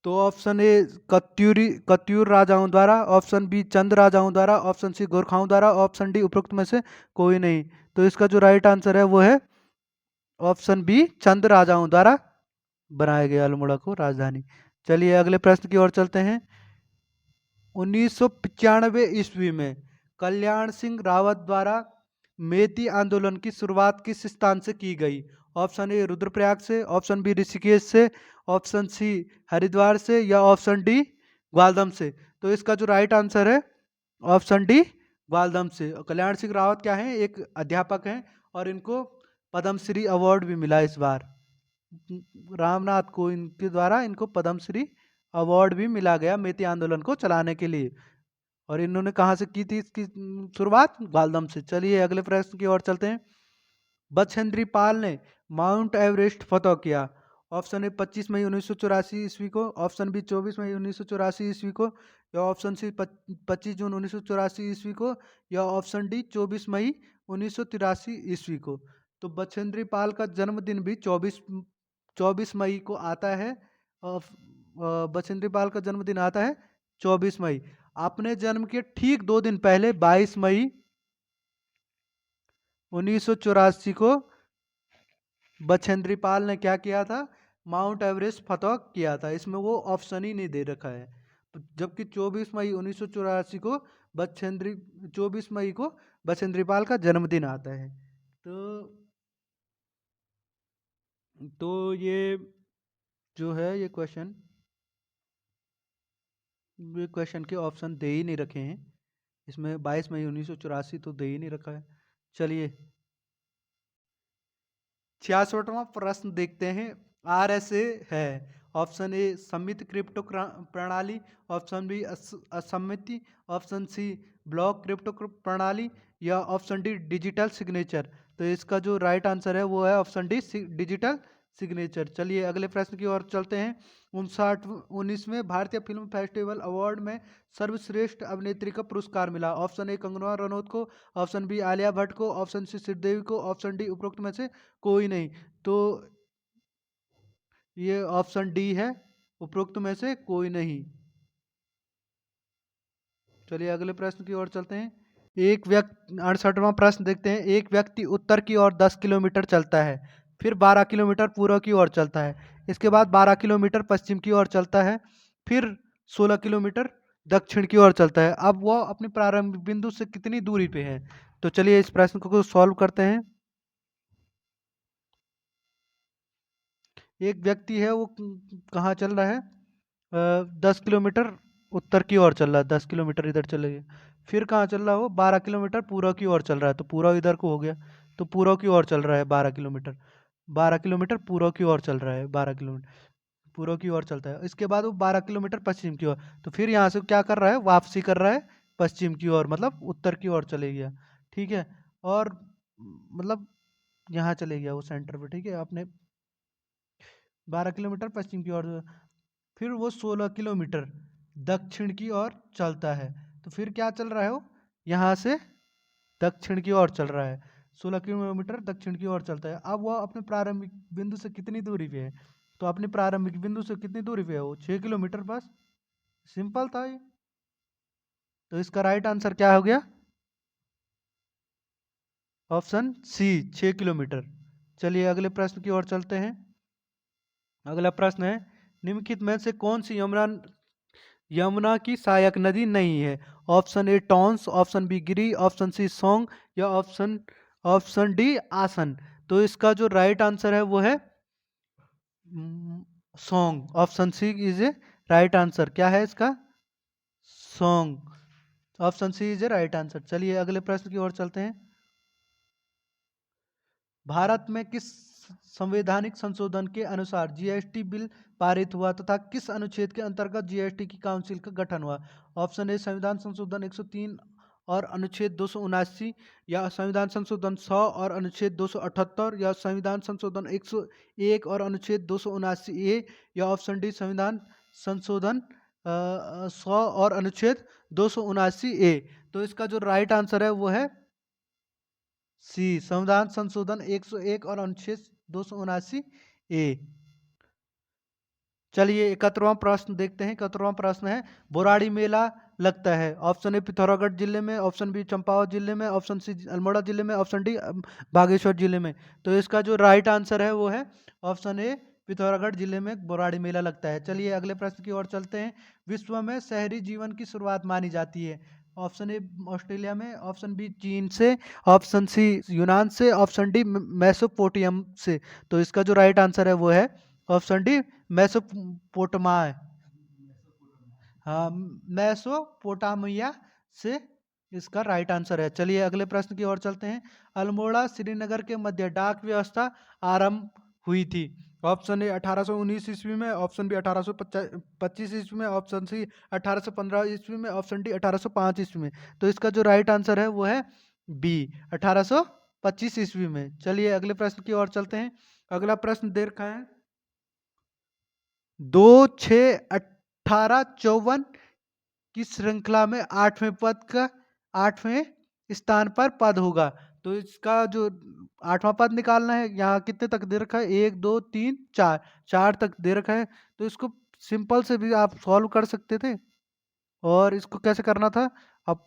तो ऑप्शन ए कत्यूर राजाओं द्वारा, ऑप्शन बी चंद राजाओं द्वारा, ऑप्शन सी गोरखाओं द्वारा, ऑप्शन डी उपरोक्त में से कोई नहीं। तो इसका जो राइट आंसर है वो है ऑप्शन बी चंद राजाओं द्वारा बनाया गया अल्मोड़ा को राजधानी। चलिए अगले प्रश्न की ओर चलते हैं। 1995 ईस्वी में कल्याण सिंह रावत द्वारा मेती आंदोलन की शुरुआत किस स्थान से की गई। ऑप्शन ए रुद्रप्रयाग से, ऑप्शन बी ऋषिकेश से, ऑप्शन सी हरिद्वार से, या ऑप्शन डी ग्वालदम से। तो इसका जो राइट आंसर है ऑप्शन डी ग्वालदम से। कल्याण सिंह रावत क्या है, एक अध्यापक हैं और इनको पद्मश्री अवार्ड भी मिला इस बार। रामनाथ को इनके द्वारा इनको पद्मश्री अवार्ड भी मिला गया मेती आंदोलन को चलाने के लिए। और इन्होंने कहाँ से की थी इसकी शुरुआत, ग्वालदम से। चलिए अगले प्रश्न की ओर चलते हैं। बछेंद्री पाल ने माउंट एवरेस्ट फतह किया। ऑप्शन ए 25 मई 1984 ईस्वी को, ऑप्शन बी 24 मई 1984 ईस्वी को, या ऑप्शन सी 25 जून 1984 ईस्वी को, या ऑप्शन डी 24 मई 1983 ईस्वी को। तो बछेंद्री पाल का जन्मदिन भी 24 मई को आता है। बछेंद्री पाल का जन्मदिन आता है 24 मई। अपने जन्म के ठीक 2 दिन पहले 22 मई 1984 को बछेंद्री पाल ने क्या किया था, माउंट एवरेस्ट फतह किया था। इसमें वो ऑप्शन ही नहीं दे रखा है। जबकि 24 मई 1984 को 24 मई को बछेंद्री पाल का जन्मदिन आता है। तो ये जो है ये क्वेश्चन के ऑप्शन दे ही नहीं रखे हैं। इसमें 22 मई 1984 तो दे ही नहीं रखा है। चलिए 66वां प्रश्न देखते हैं। RSA है। ऑप्शन ए सम्मित क्रिप्टो प्रणाली, ऑप्शन बी असम्मिति, ऑप्शन सी ब्लॉक क्रिप्टो प्रणाली, या ऑप्शन डी डिजिटल सिग्नेचर। तो इसका जो राइट आंसर है वो है ऑप्शन डी डिजिटल सिग्नेचर। चलिए अगले प्रश्न की ओर चलते हैं। 19वें भारतीय फिल्म फेस्टिवल अवार्ड में सर्वश्रेष्ठ अभिनेत्री का पुरस्कार मिला। ऑप्शन ए कंगना रनौत को, ऑप्शन बी आलिया भट्ट को, ऑप्शन सी श्रीदेवी को, ऑप्शन डी उपरोक्त में से कोई नहीं। तो ये ऑप्शन डी है, उपरोक्त में से कोई नहीं। चलिए अगले प्रश्न की ओर चलते हैं। 68वां प्रश्न देखते हैं। एक व्यक्ति उत्तर की ओर 10 किलोमीटर चलता है, फिर 12 किलोमीटर पूर्व की ओर चलता है, इसके बाद 12 किलोमीटर पश्चिम की ओर चलता है, फिर 16 किलोमीटर दक्षिण की ओर चलता है। अब वह अपने प्रारंभिक बिंदु से कितनी दूरी पे है। तो चलिए इस प्रश्न को सॉल्व करते हैं। एक व्यक्ति है वो कहाँ चल रहा है, 10 किलोमीटर उत्तर की ओर चल रहा है, 10 किलोमीटर इधर चले गए। फिर कहाँ चल रहा है वो, 12 किलोमीटर पूर्व की ओर चल रहा है, तो पूर्व इधर को हो गया। तो पूर्व की ओर चल रहा है 12 किलोमीटर, 12 किलोमीटर पूर्व की ओर चल रहा है, 12 किलोमीटर पूर्व की ओर चलता है। इसके बाद वो 12 किलोमीटर पश्चिम की ओर, तो फिर यहाँ से क्या कर रहा है, वापसी कर रहा है पश्चिम की ओर, मतलब उत्तर की ओर चले गया। ठीक है, और मतलब यहाँ चले गया वो सेंटर पे। ठीक है, आपने 12 किलोमीटर पश्चिम की ओर, फिर वो 16 किलोमीटर दक्षिण की ओर चलता है। तो फिर क्या चल रहा है वो, यहाँ से दक्षिण की ओर चल रहा है, 16 किलोमीटर दक्षिण की ओर चलता है। अब वह अपने प्रारंभिक बिंदु से कितनी दूरी पे है, तो अपने प्रारंभिक बिंदु से कितनी दूरी पे है वो, 6 किलोमीटर, बस सिंपल था ये। तो इसका राइट आंसर क्या हो गया, ऑप्शन सी 6 किलोमीटर। चलिए अगले प्रश्न की ओर चलते हैं। अगला प्रश्न है, निम्नलिखित में से कौन सी यमुना यमुना की सहायक नदी नहीं है। Option A Tons, option B Giri, option C Song, या ऑप्शन ऑप्शन डी आसन। तो इसका जो राइट आंसर है वो है Song. Option C is a right answer. क्या है इसका, Song. Option C is a right answer. चलिए अगले प्रश्न की ओर चलते हैं। भारत में किस संवैधानिक संशोधन के अनुसार जीएसटी बिल पारित हुआ तथा किस अनुच्छेद के अंतर्गत जीएसटी की काउंसिल का गठन हुआ। ऑप्शन ए संविधान संशोधन 103 और अनुच्छेद 279, या संविधान संशोधन 100 और अनुच्छेद 278, या संविधान संशोधन 101 और अनुच्छेद 279 ए, या ऑप्शन डी संविधान संशोधन 100 और अनुच्छेद 279 ए। तो इसका जो राइट आंसर है वो है सी संविधान संशोधन 101 और अनुच्छेद 279 ए। चलिए 71वां प्रश्न देखते हैं। 71वां प्रश्न है, बोराड़ी मेला लगता है। ऑप्शन ए पिथौरागढ़ जिले में, ऑप्शन बी चंपावत जिले में, ऑप्शन सी अल्मोड़ा जिले में, ऑप्शन डी बागेश्वर जिले में। तो इसका जो राइट आंसर है वो है ऑप्शन ए पिथौरागढ़ जिले में बोराड़ी मेला लगता है। चलिए अगले प्रश्न की ओर चलते हैं। विश्व में शहरी जीवन की शुरुआत मानी जाती है। ऑप्शन ए ऑस्ट्रेलिया में, ऑप्शन बी चीन से, ऑप्शन सी यूनान से, ऑप्शन डी मेसोपोटामिया से। तो इसका जो राइट आंसर है वो है ऑप्शन डी मेसोपोटामिया। हाँ, मेसोपोटामिया से इसका राइट आंसर है। चलिए अगले प्रश्न की ओर चलते हैं। अल्मोड़ा श्रीनगर के मध्य डाक व्यवस्था आरंभ हुई थी। ऑप्शन ए 1819 ईस्वी में, ऑप्शन बी 1825 ईस्वी में, ऑप्शन सी 1815 ईस्वी में, ऑप्शन डी 1805 ईस्वी में। तो इसका जो राइट आंसर है वो है बी 1825 ईस्वी में। चलिए अगले प्रश्न की ओर चलते हैं। अगला प्रश्न दे रखा है, 2, 6, 18, 54 की श्रृंखला में 8वें पद का 8वें स्थान पर पद होगा। तो इसका जो 8वां पद निकालना है, यहाँ कितने तक दे रखा है, 1, 2, 3, 4, 4 तक दे रखा है। तो इसको सिंपल से भी आप सॉल्व कर सकते थे। और इसको कैसे करना था, अब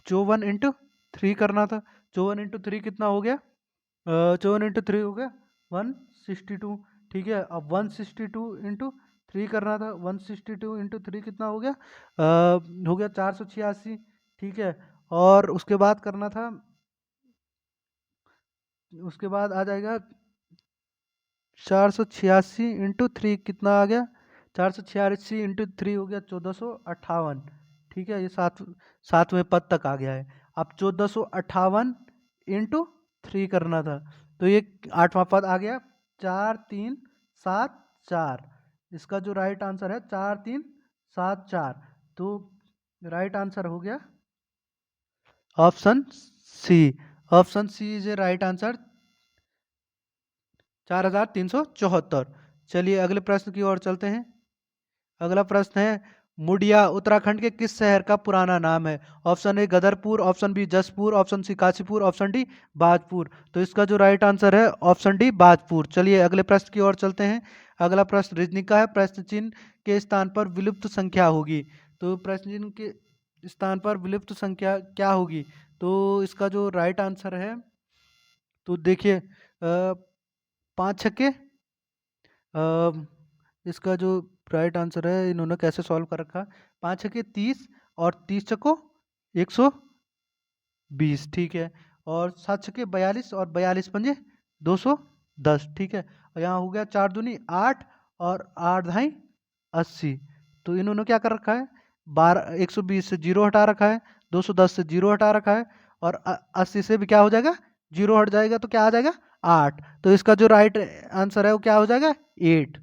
54 × 3 करना था। 54 × 3 कितना हो गया, 54 × 3 हो गया 162। ठीक है, अब 162 × 3 करना था। 162 × 3 कितना हो गया, हो गया 486। ठीक है, और उसके बाद करना था, उसके बाद आ जाएगा 486 × 3 कितना आ गया, 486 × 3 हो गया 1458। ठीक है, ये सातवें पद तक आ गया है। अब 1458 × 3 करना था, तो ये 8वां पद आ गया 4374। इसका जो राइट आंसर है 4374। तो राइट आंसर हो गया option C. Option C is a right answer, 4374। चलिए अगले प्रश्न की ओर चलते हैं। अगला प्रश्न है, मुडिया उत्तराखंड के किस शहर का पुराना नाम है। Option A Gadarpur, option B Jaspur, option C Kashipur, option D Bajpur. तो इसका जो राइट आंसर है ऑप्शन डी बाजपुर। चलिए अगले प्रश्न की ओर चलते हैं। अगला प्रश्न रीजनिंग का है। प्रश्न चिन्ह के स्थान पर विलुप्त संख्या होगी। तो प्रश्न चिन्ह के स्थान पर विलुप्त संख्या क्या होगी, तो इसका जो राइट आंसर है, तो देखिए 5 छक्के, इसका जो राइट आंसर है, इन्होंने कैसे सॉल्व कर रखा, 5 छक्के 30 और 30 चक्को 120। ठीक है, और 7 छक्के 42 और 42 पंजे 210। ठीक है, और यहाँ हो गया 4 दूनी 8 और 8 धाई 80। तो इन्होंने क्या कर रखा है, 120 से 0 हटा रखा है, 210 से 0 हटा रखा है, और 80 से भी क्या हो जाएगा, 0 हट जाएगा, तो क्या आ जाएगा 8। तो इसका जो राइट आंसर है वो क्या हो जाएगा 8।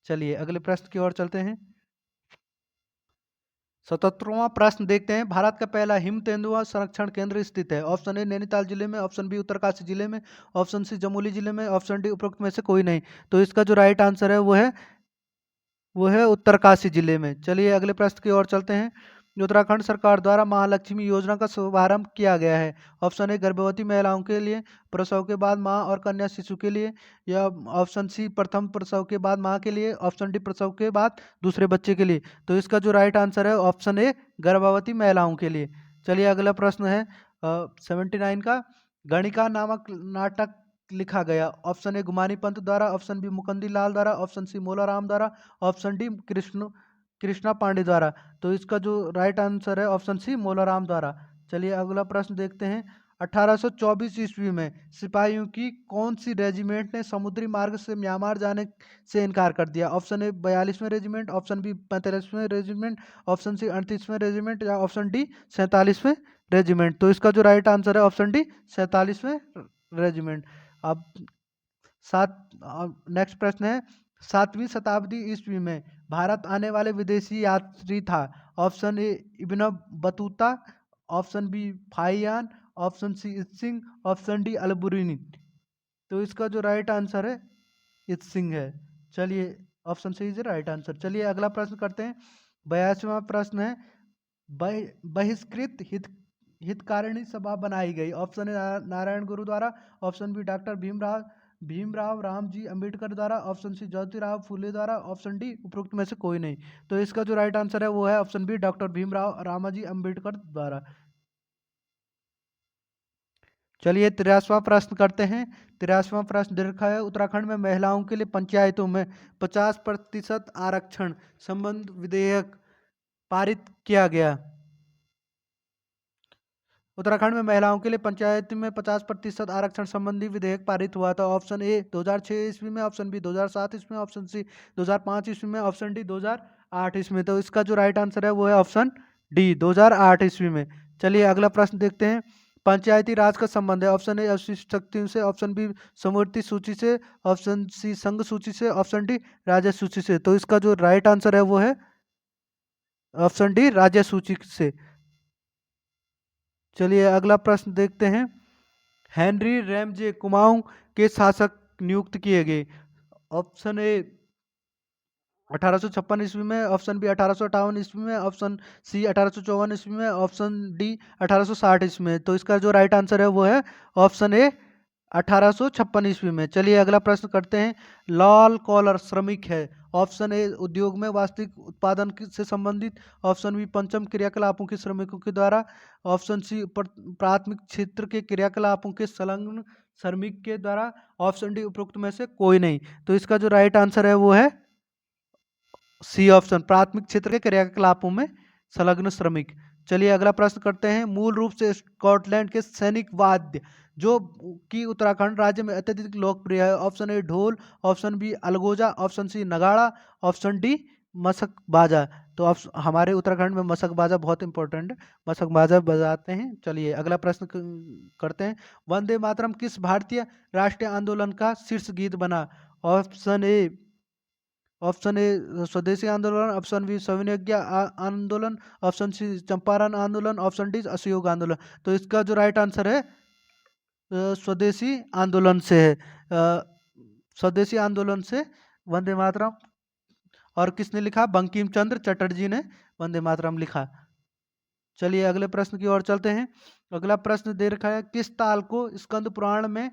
चलिए अगले प्रश्न की ओर चलते हैं। 77वां प्रश्न देखते हैं। भारत का पहला हिम तेंदुआ संरक्षण केंद्र स्थित है। ऑप्शन ए नैनीताल जिले में, ऑप्शन बी उत्तरकाशी जिले में, ऑप्शन सी जमुई जिले में, ऑप्शन डी उपरोक्त में से कोई नहीं। तो इसका जो राइट आंसर है वो है उत्तरकाशी जिले में। चलिए अगले प्रश्न की ओर चलते हैं। उत्तराखंड सरकार द्वारा महालक्ष्मी योजना का शुभारंभ किया गया है। ऑप्शन ए गर्भवती महिलाओं के लिए, प्रसव के बाद मां और कन्या शिशु के लिए, या ऑप्शन सी प्रथम प्रसव के बाद मां के लिए, ऑप्शन डी प्रसव के बाद दूसरे बच्चे के लिए। तो इसका जो राइट आंसर है ऑप्शन ए गर्भवती महिलाओं के लिए। चलिए अगला प्रश्न है 79 का। गणिका नामक नाटक लिखा गया। ऑप्शन ए गुमानी पंत द्वारा, ऑप्शन बी मुकुंदी लाल द्वारा, ऑप्शन सी मोलाराम द्वारा, ऑप्शन डी कृष्णा पांडे द्वारा। तो इसका जो राइट आंसर है ऑप्शन सी मोलाराम द्वारा। चलिए अगला प्रश्न देखते हैं। 1824 ईस्वी में सिपाहियों की कौन सी रेजिमेंट ने समुद्री मार्ग से म्यांमार जाने से इनकार कर दिया। ऑप्शन ए 42वें रेजिमेंट, ऑप्शन बी 45वें रेजिमेंट, ऑप्शन सी 38वें रेजिमेंट, या ऑप्शन डी 47वें रेजिमेंट। तो इसका जो राइट आंसर है ऑप्शन डी 47वें रेजिमेंट। अब नेक्स्ट प्रश्न है। 7वीं शताब्दी ईस्वी में भारत आने वाले विदेशी यात्री था। Option A Ibn Battuta, option B Fahien, option C Itsing, option D Alberuni. तो इसका जो राइट आंसर है इत्सिंग है। चलिए option C is right answer. चलिए अगला प्रश्न करते हैं। 82वां प्रश्न है। बहिष्कृत हितकारिणी सभा बनाई गई। ऑप्शन ए नारायण गुरु द्वारा, option B doctor Bhimrao Ramji Ambedkar द्वारा, ऑप्शन सी ज्योतिराव फूले द्वारा, ऑप्शन डी उपरोक्त में से कोई नहीं। तो इसका जो राइट आंसर है वो है option B doctor Bhimrao Ramji Ambedkar द्वारा। चलिए 83वां प्रश्न करते हैं। 83वां प्रश्न दे रखा है। उत्तराखंड में महिलाओं के लिए पंचायतों में 50% आरक्षण संबंध विधेयक पारित किया गया। उत्तराखंड में महिलाओं के लिए पंचायत में 50% आरक्षण संबंधी विधेयक पारित हुआ था। ऑप्शन ए 2006 ईस्वी में, ऑप्शन बी 2007 ईस्वी में, ऑप्शन सी 2005 ईस्वी में, ऑप्शन डी 2008 ईस्वी में। तो इसका जो राइट आंसर है वो है ऑप्शन डी 2008 ईस्वी में। चलिए अगला प्रश्न देखते हैं। पंचायती राज का संबंध है। ऑप्शन ए अवशिष्ट शक्तियों से, ऑप्शन बी समवर्ती सूची से, ऑप्शन सी संघ सूची से, ऑप्शन डी राज्य सूची से। तो इसका जो राइट आंसर है वो है ऑप्शन डी राज्य सूची से। चलिए अगला प्रश्न देखते हैं। हेनरी रैमजे कुमाऊं के शासक नियुक्त किए गए। ऑप्शन ए 1856 ईस्वी में, ऑप्शन बी 1858 ईस्वी में, ऑप्शन सी 1854 ईस्वी में, ऑप्शन डी 1860 ईस्वी में। तो इसका जो राइट आंसर है वो है ऑप्शन ए 1856 ईस्वी में। चलिए अगला प्रश्न करते हैं। लाल कॉलर श्रमिक है। ऑप्शन ए उद्योग में वास्तविक उत्पादन से संबंधित, ऑप्शन बी पंचम क्रियाकलापों के श्रमिकों के द्वारा, ऑप्शन सी प्राथमिक क्षेत्र के क्रियाकलापों के संलग्न श्रमिक के द्वारा, ऑप्शन डी उपरोक्त में से कोई नहीं। तो इसका जो राइट आंसर है वो है सी ऑप्शन, प्राथमिक क्षेत्र के क्रियाकलापों में संलग्न श्रमिक। चलिए अगला प्रश्न करते हैं। मूल रूप से स्कॉटलैंड के सैनिक वाद्य जो कि उत्तराखंड राज्य में अत्यधिक लोकप्रिय है। ऑप्शन ए ढोल, ऑप्शन बी अलगोजा, ऑप्शन सी नगाड़ा, ऑप्शन डी मशक बाजा। तो हमारे उत्तराखंड में मशक बाजा बहुत इंपॉर्टेंट है, मशक बाजा बजाते हैं। चलिए अगला प्रश्न करते हैं। वंदे मातरम किस भारतीय राष्ट्रीय आंदोलन का शीर्ष गीत बना। ऑप्शन ए स्वदेशी आंदोलन, ऑप्शन बी सविनय आंदोलन, ऑप्शन सी चंपारण आंदोलन, ऑप्शन डी असहयोग आंदोलन। तो इसका जो राइट आंसर है स्वदेशी आंदोलन से है। स्वदेशी आंदोलन से वंदे मातरम। और किसने लिखा? बंकिम चंद्र चटर्जी ने वंदे मातरम लिखा। चलिए अगले प्रश्न की ओर चलते हैं। अगला प्रश्न दे रखा है। किस ताल को स्कंद पुराण में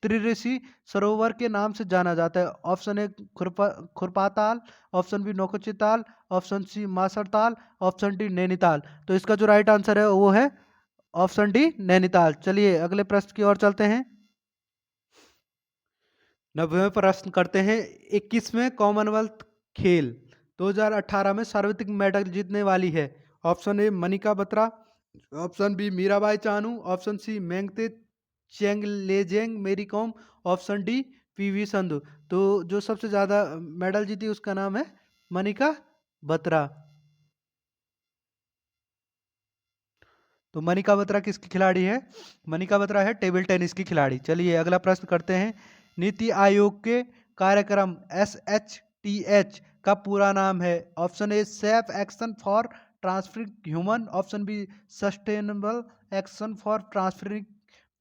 त्रिऋषि सरोवर के नाम से जाना जाता है। ऑप्शन ए खुरपा ताल, ऑप्शन बी नौकुची ताल, ऑप्शन सी मासर ताल, ऑप्शन डी नैनीताल। तो इसका जो राइट आंसर है वो है ऑप्शन डी नैनीताल। चलिए अगले प्रश्न की ओर चलते हैं। 90वें प्रश्न करते हैं। 21वें कॉमनवेल्थ खेल 2018 में सर्वाधिक मेडल जीतने वाली है। Option A Manika Batra, option B Mirabai Chanu, option C Mangte Chungneijang Mary Kom, option D PV Sandhu. तो जो सबसे ज्यादा मेडल जीती उसका नाम है मनिका बत्रा। तो मनिका बत्रा किसकी खिलाड़ी है? मनिका बत्रा है टेबल टेनिस की खिलाड़ी। चलिए अगला प्रश्न करते हैं। नीति आयोग के कार्यक्रम SH TH का पूरा नाम है? Option A safe action for transferring human, option B sustainable action for transferring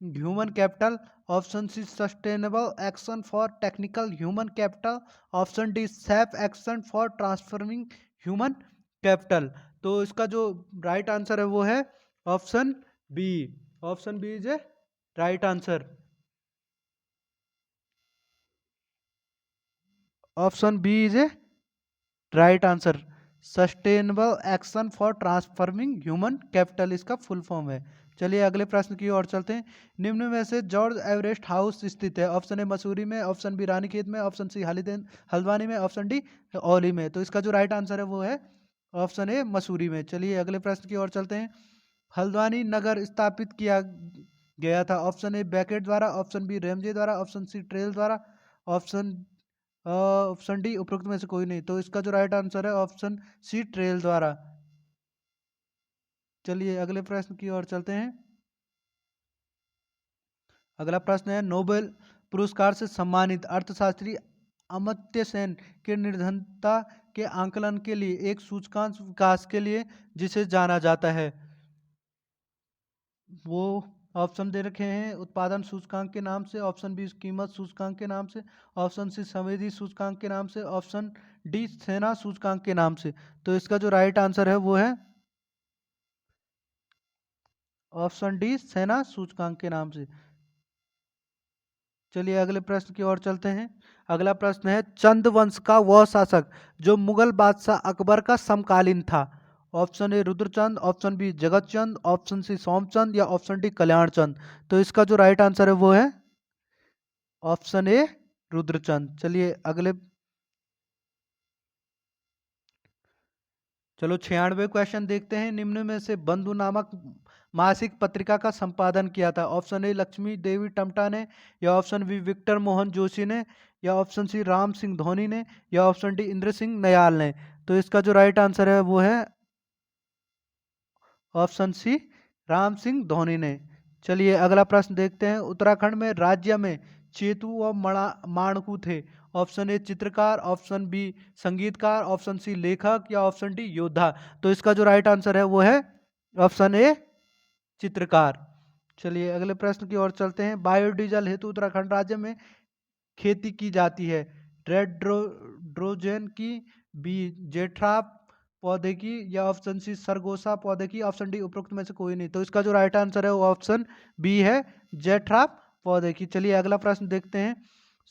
human capital, option C sustainable action for technical human capital, option D safe action for transforming human capital. तो इसका जो right answer है वो है option B. Option B is a right answer. Option B is a right answer. Sustainable action for transforming human capital इसका full form है। चलिए अगले प्रश्न की ओर चलते हैं। निम्न में से जॉर्ज एवरेस्ट हाउस स्थित है? ऑप्शन ए मसूरी में, ऑप्शन बी रानीखेत में, ऑप्शन सी हल्द्वानी में, ऑप्शन डी औली में। तो इसका जो राइट आंसर है वो है ऑप्शन ए मसूरी में। चलिए अगले प्रश्न की ओर चलते हैं। हल्द्वानी नगर स्थापित किया गया था? ऑप्शन ए बैकेट द्वारा, ऑप्शन बी रेमजे द्वारा, ऑप्शन सी ट्रेल द्वारा, ऑप्शन ऑप्शन डी उपरोक्त में से कोई नहीं। तो इसका जो राइट आंसर है ऑप्शन सी ट्रेल द्वारा। चलिए अगले प्रश्न की ओर चलते हैं। अगला प्रश्न है, नोबेल पुरस्कार से सम्मानित अर्थशास्त्री अमर्त्य सेन के निर्धनता के आंकलन के लिए एक सूचकांक विकास के लिए जिसे जाना जाता है, वो ऑप्शन दे रखे हैं उत्पादन सूचकांक के नाम से, ऑप्शन बी कीमत सूचकांक के नाम से, ऑप्शन सी संवेदी सूचकांक के नाम से, ऑप्शन डी सेना सूचकांक के नाम से। तो इसका जो राइट आंसर है वो है ऑप्शन डी सेना सूचकांक के नाम से। चलिए अगले प्रश्न की ओर चलते हैं। अगला प्रश्न है, चंद वंश का वह शासक जो मुगल बादशाह अकबर का समकालीन था? Option A Rudrachand, option B Jagat Chand, option C Somchand या ऑप्शन डी कल्याण चंद। तो इसका जो राइट आंसर है वो है ऑप्शन ए रुद्रचंद। चलो 96 क्वेश्चन देखते हैं। निम्न में से बंधु नामक मासिक पत्रिका का संपादन किया था? ऑप्शन ए लक्ष्मी देवी टमटा ने, या ऑप्शन बी विक्टर मोहन जोशी ने, या ऑप्शन सी राम सिंह धोनी ने, या ऑप्शन डी इंद्र सिंह नयाल ने। तो इसका जो राइट आंसर है वो है ऑप्शन सी राम सिंह धोनी ने। चलिए अगला प्रश्न देखते हैं। उत्तराखंड में राज्य में चेतु व माणकू थे? ऑप्शन ए चित्रकार, ऑप्शन बी संगीतकार, ऑप्शन सी लेखक, या ऑप्शन डी योद्धा। तो इसका जो राइट आंसर है वो है ऑप्शन ए चित्रकार। चलिए अगले प्रश्न की ओर चलते हैं। बायोडीजल हेतु उत्तराखंड राज्य में खेती की जाती है? ड्रोजन की, बी जेठरा पौधे की, या ऑप्शन सी सरगोसा पौधे की, ऑप्शन डी उपरोक्त में से कोई नहीं। तो इसका जो राइट आंसर है वो ऑप्शन बी है जेठरा पौधे की। चलिए अगला प्रश्न देखते हैं।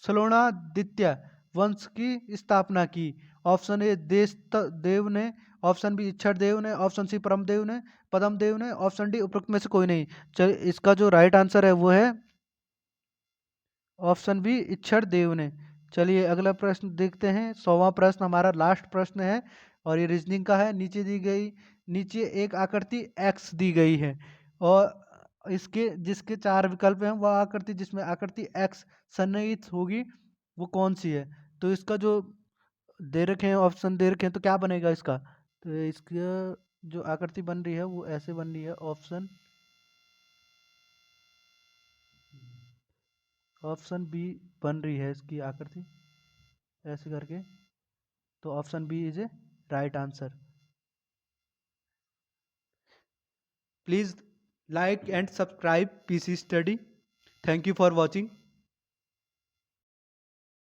सलोणादित्य वंश की स्थापना की? ऑप्शन ए देश देव ने, ऑप्शन बी इच्छर देव ने, ऑप्शन सी परमदेव ने, पदम देव ने, ऑप्शन डी उपरोक्त में से कोई नहीं। इसका जो राइट आंसर है वो है ऑप्शन बी इच्छर देव ने। चलिए अगला प्रश्न देखते हैं। 100वां प्रश्न हमारा लास्ट प्रश्न है और ये रीजनिंग का है। नीचे एक आकृति एक्स दी गई है और इसके जिसके 4 विकल्प हैं, वह आकृति जिसमें आकृति एक्स सन्निहित होगी वो कौन सी है? तो इसका जो दे रखे हैं ऑप्शन दे रखे हैं, तो क्या बनेगा इसका? तो इसका जो आकृति बन रही है वो ऐसे बन रही है। ऑप्शन बी बन रही है इसकी आकृति ऐसे करके। तो option B is a right answer. Please like and subscribe PC study. Thank you for watching.